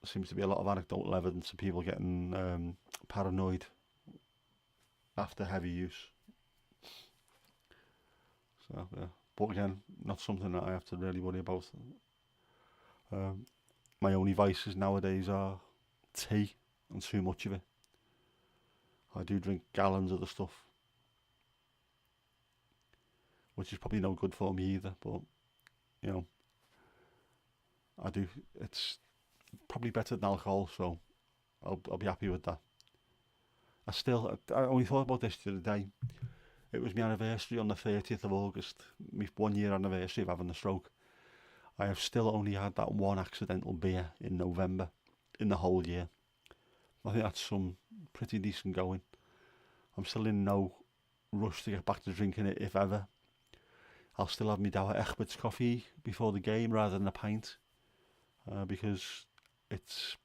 Seems to be a lot of anecdotal evidence of people getting paranoid after heavy use. So, yeah. But again, not something that I have to really worry about. My only vices nowadays are tea and too much of it. I do drink gallons of the stuff, which is probably no good for me either. But you know, I do. It's probably better than alcohol, so I'll be happy with that. I only thought about this the other day. It was my anniversary on the 30th of August, my 1 year anniversary of having the stroke. I have still only had that one accidental beer in November, in the whole year. I think that's some pretty decent going. I'm still in no rush to get back to drinking it, if ever. I'll still have my Douwe Egberts coffee before the game rather than a pint, because it's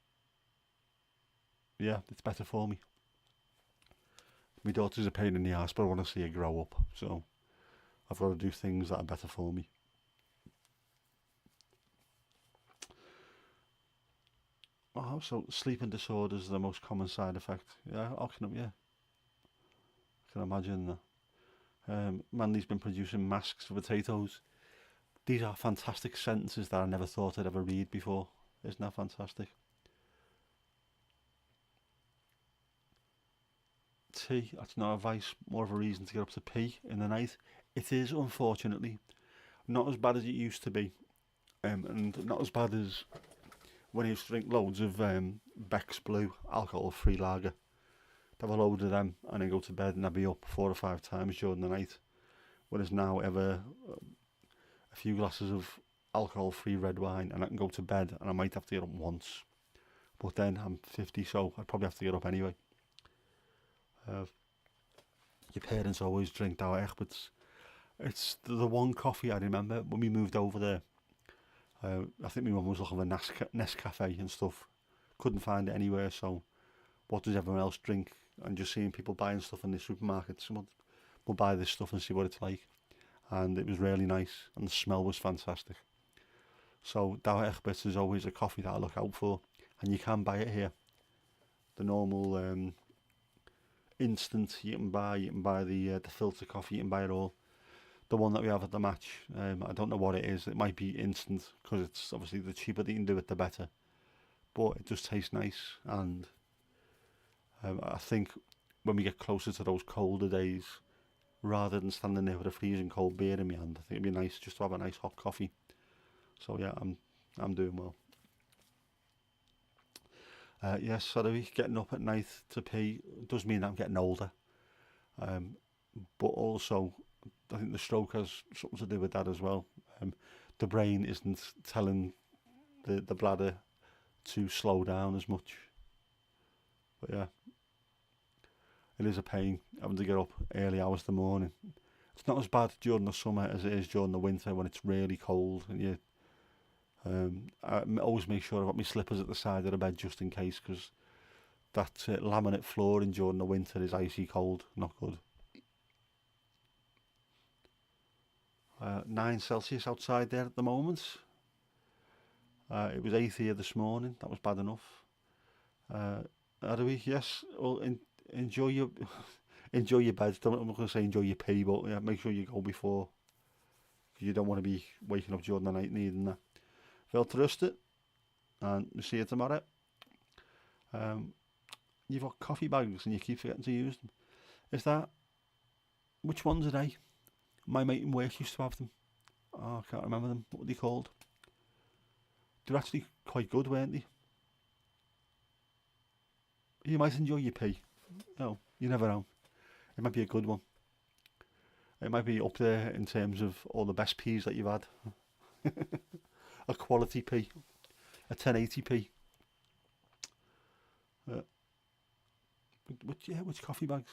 it's better for me. My daughter's a pain in the ass, but I want to see her grow up, so I've got to do things that are better for me. Oh, so sleeping disorders are the most common side effect. Yeah, I can imagine that. Manly's been producing masks for potatoes. These are fantastic sentences that I never thought I'd ever read before. Isn't that fantastic? Tea, that's not advice, more of a reason to get up to pee in the night. It is, unfortunately, not as bad as it used to be, and not as bad as when I used to drink loads of Beck's Blue alcohol-free lager. Have a load of them and then go to bed and I'd be up 4 or 5 times during the night. Whereas now I have a few glasses of alcohol-free red wine and I can go to bed and I might have to get up once. But then I'm 50, so I'd probably have to get up anyway. Uh, your parents always drink Douwe Egberts. It's the one coffee I remember when we moved over there. I think my mum was looking for Nescafe and stuff. Couldn't find it anywhere, so what does everyone else drink? And just seeing people buying stuff in the supermarkets. We'll buy this stuff and see what it's like. And it was really nice, and the smell was fantastic. So Douwe Egberts is always a coffee that I look out for, and you can buy it here. The normal instant you can buy the filter coffee, you can buy it all. The one that we have at the match, I don't know what it is. It might be instant because it's obviously the cheaper that you can do it, the better. But it just tastes nice, and I think when we get closer to those colder days, rather than standing there with a freezing cold beer in my hand, I think it'd be nice just to have a nice hot coffee. So yeah, I'm doing well. Yes, so the week getting up at night to pee does mean I'm getting older. Um, but also, I think the stroke has something to do with that as well. The brain isn't telling the bladder to slow down as much. But yeah, it is a pain having to get up early hours of the morning. It's not as bad during the summer as it is during the winter when it's really cold and you. I always make sure I've got my slippers at the side of the bed just in case, because that laminate flooring during the winter is icy cold, not good. 9 Celsius outside there at the moment. It was 8 here this morning. That was bad enough. How do we? Yes. Well, enjoy your enjoy your bed. I'm not going to say enjoy your pee, but yeah, make sure you go before, because you don't want to be waking up during the night needing that. Veel trusten, and we'll see you tomorrow. Um, you've got coffee bags and you keep forgetting to use them. Is that, which ones are they? My mate in work used to have them. Oh, I can't remember them. What were they called? They're actually quite good, weren't they? You might enjoy your pee. No, you never know. It might be a good one. It might be up there in terms of all the best peas that you've had. A quality pea. A 1080p. Which coffee bags?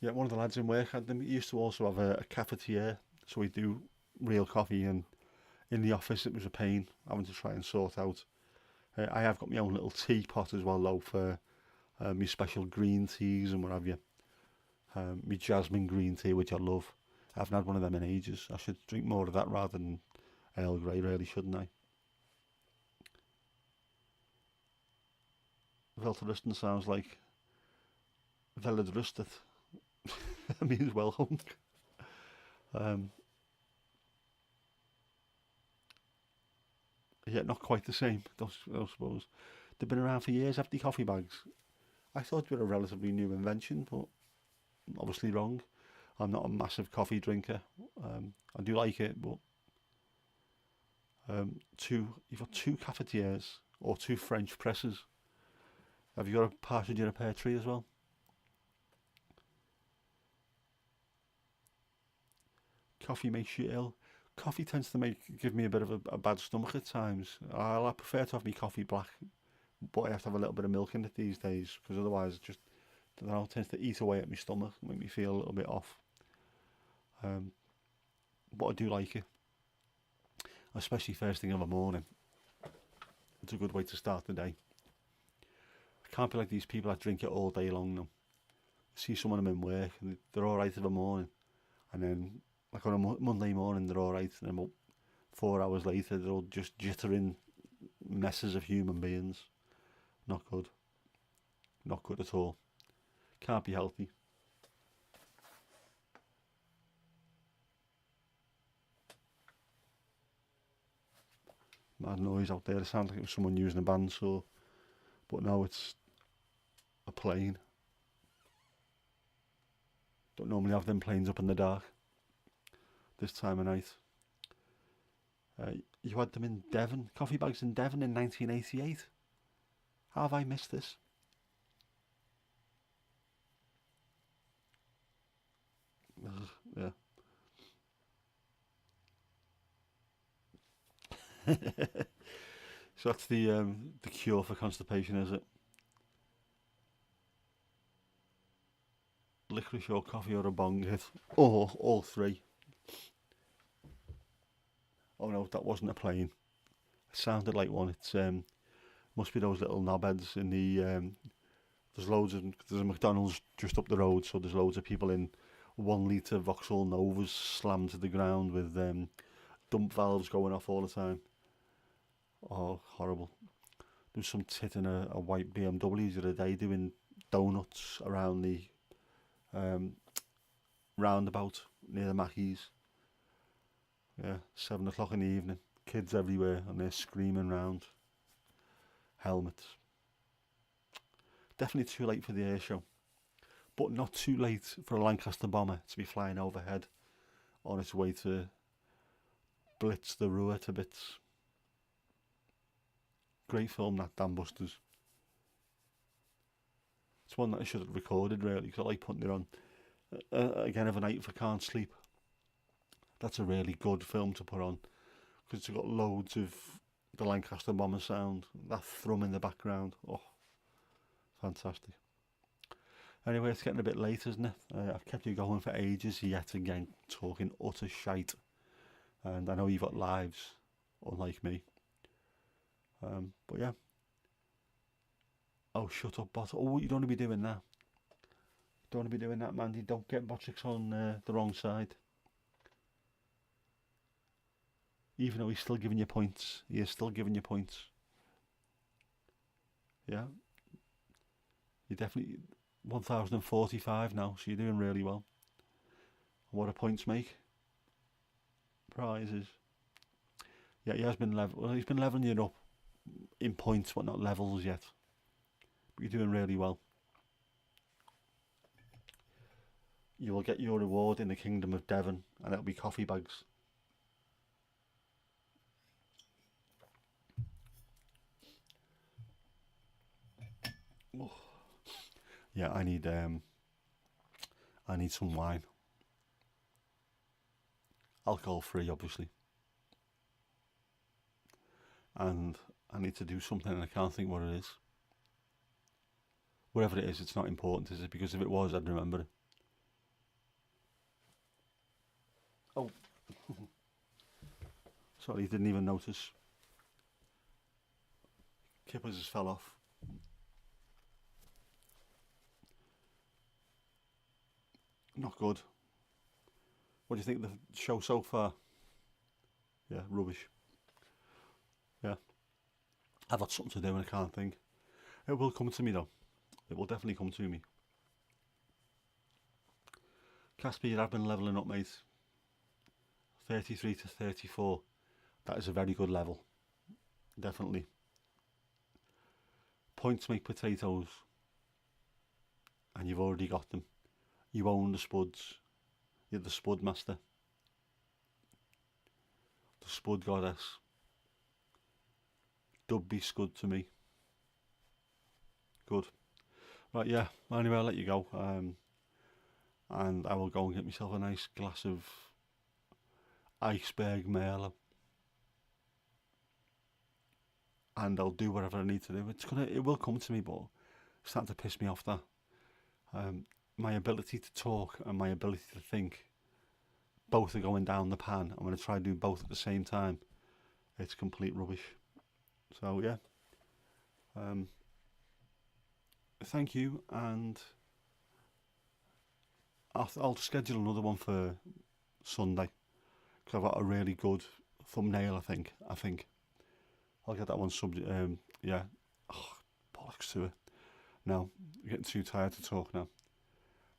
Yeah, one of the lads in work had them. He used to also have a cafetiere, so we do real coffee, and in the office it was a pain having to try and sort out. I have got my own little teapot as well, though, for my special green teas and what have you. My jasmine green tea, which I love. I haven't had one of them in ages. I should drink more of that rather than Earl Grey, really, shouldn't I? Velterustin sounds like Veladrusted. That means well hung. Um, yeah, not quite the same, I suppose. They've been around for years, have the coffee bags. I thought they were a relatively new invention, but obviously wrong. I'm not a massive coffee drinker. I do like it, but you've got two cafetières or two French presses. Have you got a partridge in a pear tree as well? Coffee makes you ill. Coffee tends to give me a bit of a bad stomach at times. I prefer to have my coffee black, but I have to have a little bit of milk in it these days, because otherwise it just, I don't know, it tends to eat away at my stomach, make me feel a little bit off. But I do like it, especially first thing in the morning. It's a good way to start the day. I can't be like these people that drink it all day long now. See some of them in work and they're alright in the morning, and then like on a Monday morning they're alright, and then about 4 hours later they're all just jittering messes of human beings. Not good. Not good at all. Can't be healthy. Mad noise out there. It sounds like it was someone using a bandsaw, but no, it's a plane. Don't normally have them planes up in the dark this time of night. You had them in Devon, coffee bags in Devon in 1988. How have I missed this? Yeah. So that's the cure for constipation, is it? Licorice or coffee or a bong hit? Or all three? Oh no, that wasn't a plane. It sounded like one. It's must be those little knobheads in the there's a McDonald's just up the road, so there's loads of people in 1 litre Vauxhall Novas slammed to the ground with dump valves going off all the time. Oh, horrible. There was some tit in a white BMW the other day doing donuts around the um, roundabout near the Mackies. Yeah, 7 o'clock in the evening. Kids everywhere and they're screaming round. Helmets. Definitely too late for the air show, but not too late for a Lancaster bomber to be flying overhead on its way to blitz the Ruhr to bits. Great film, that Dan Busters. It's one that I should have recorded really, because I like putting it on. Again, of a night if I can't sleep, that's a really good film to put on, because it's got loads of the Lancaster bomber sound, that thrum in the background. Oh, fantastic. Anyway, it's getting a bit late, isn't it? I've kept you going for ages yet again, talking utter shite. And I know you've got lives, unlike me. But yeah. Oh, shut up, bot. Oh, you don't want to be doing that. Don't want to be doing that, Mandy. Don't get Botrix on the wrong side. Even though he's still giving you points. He is still giving you points. Yeah. You're definitely 1045 now, so you're doing really well. What do points make? Prizes. Yeah, he has been he's been leveling you up in points, but not levels yet. But you're doing really well. You will get your reward in the Kingdom of Devon, and it'll be coffee bags. Oh. Yeah, I need some wine. Alcohol free, obviously. And I need to do something and I can't think what it is. Whatever it is, it's not important, is it? Because if it was, I'd remember it. Oh. Sorry, didn't even notice. Kippers just fell off. Not good. What do you think of the show so far? Yeah, rubbish. Yeah. I've got something to do and I can't think. It will come to me though. It will definitely come to me. Casper, you have been levelling up, mate. 33 to 34. That is a very good level. Definitely. Points make potatoes. And you've already got them. You own the spuds. You're the spud master. The spud goddess. Dub be scud to me. Good. Right, yeah. Anyway, I'll let you go. And I will go and get myself a nice glass of iceberg Merlot. And I'll do whatever I need to do. It will come to me, but it's starting to piss me off that. My ability to talk and my ability to think, both are going down the pan. I'm going to try to do both at the same time. It's complete rubbish. So yeah. Thank you, and I'll schedule another one for Sunday, because I've got a really good thumbnail. I think I'll get that one yeah. Oh, bollocks to it. No, I'm getting too tired to talk now.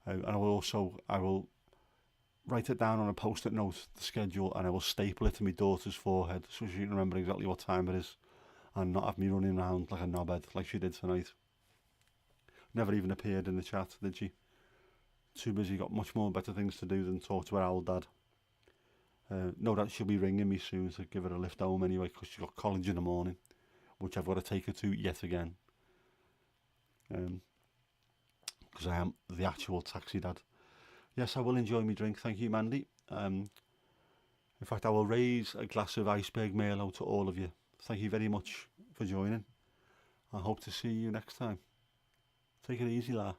And I will write it down on a post-it note, the schedule, and I will staple it to my daughter's forehead so she can remember exactly what time it is, and not have me running around like a knobhead like she did tonight. Never even appeared in the chat, did she? Too busy, got much more better things to do than talk to her old dad. No doubt she'll be ringing me soon to give her a lift home anyway, because she's got college in the morning, which I've got to take her to yet again. Because I am the actual taxi dad. Yes, I will enjoy my drink. Thank you, Mandy. In fact, I will raise a glass of iceberg Merlot to all of you. Thank you very much for for joining. I hope to see you next time. Take it easy, la.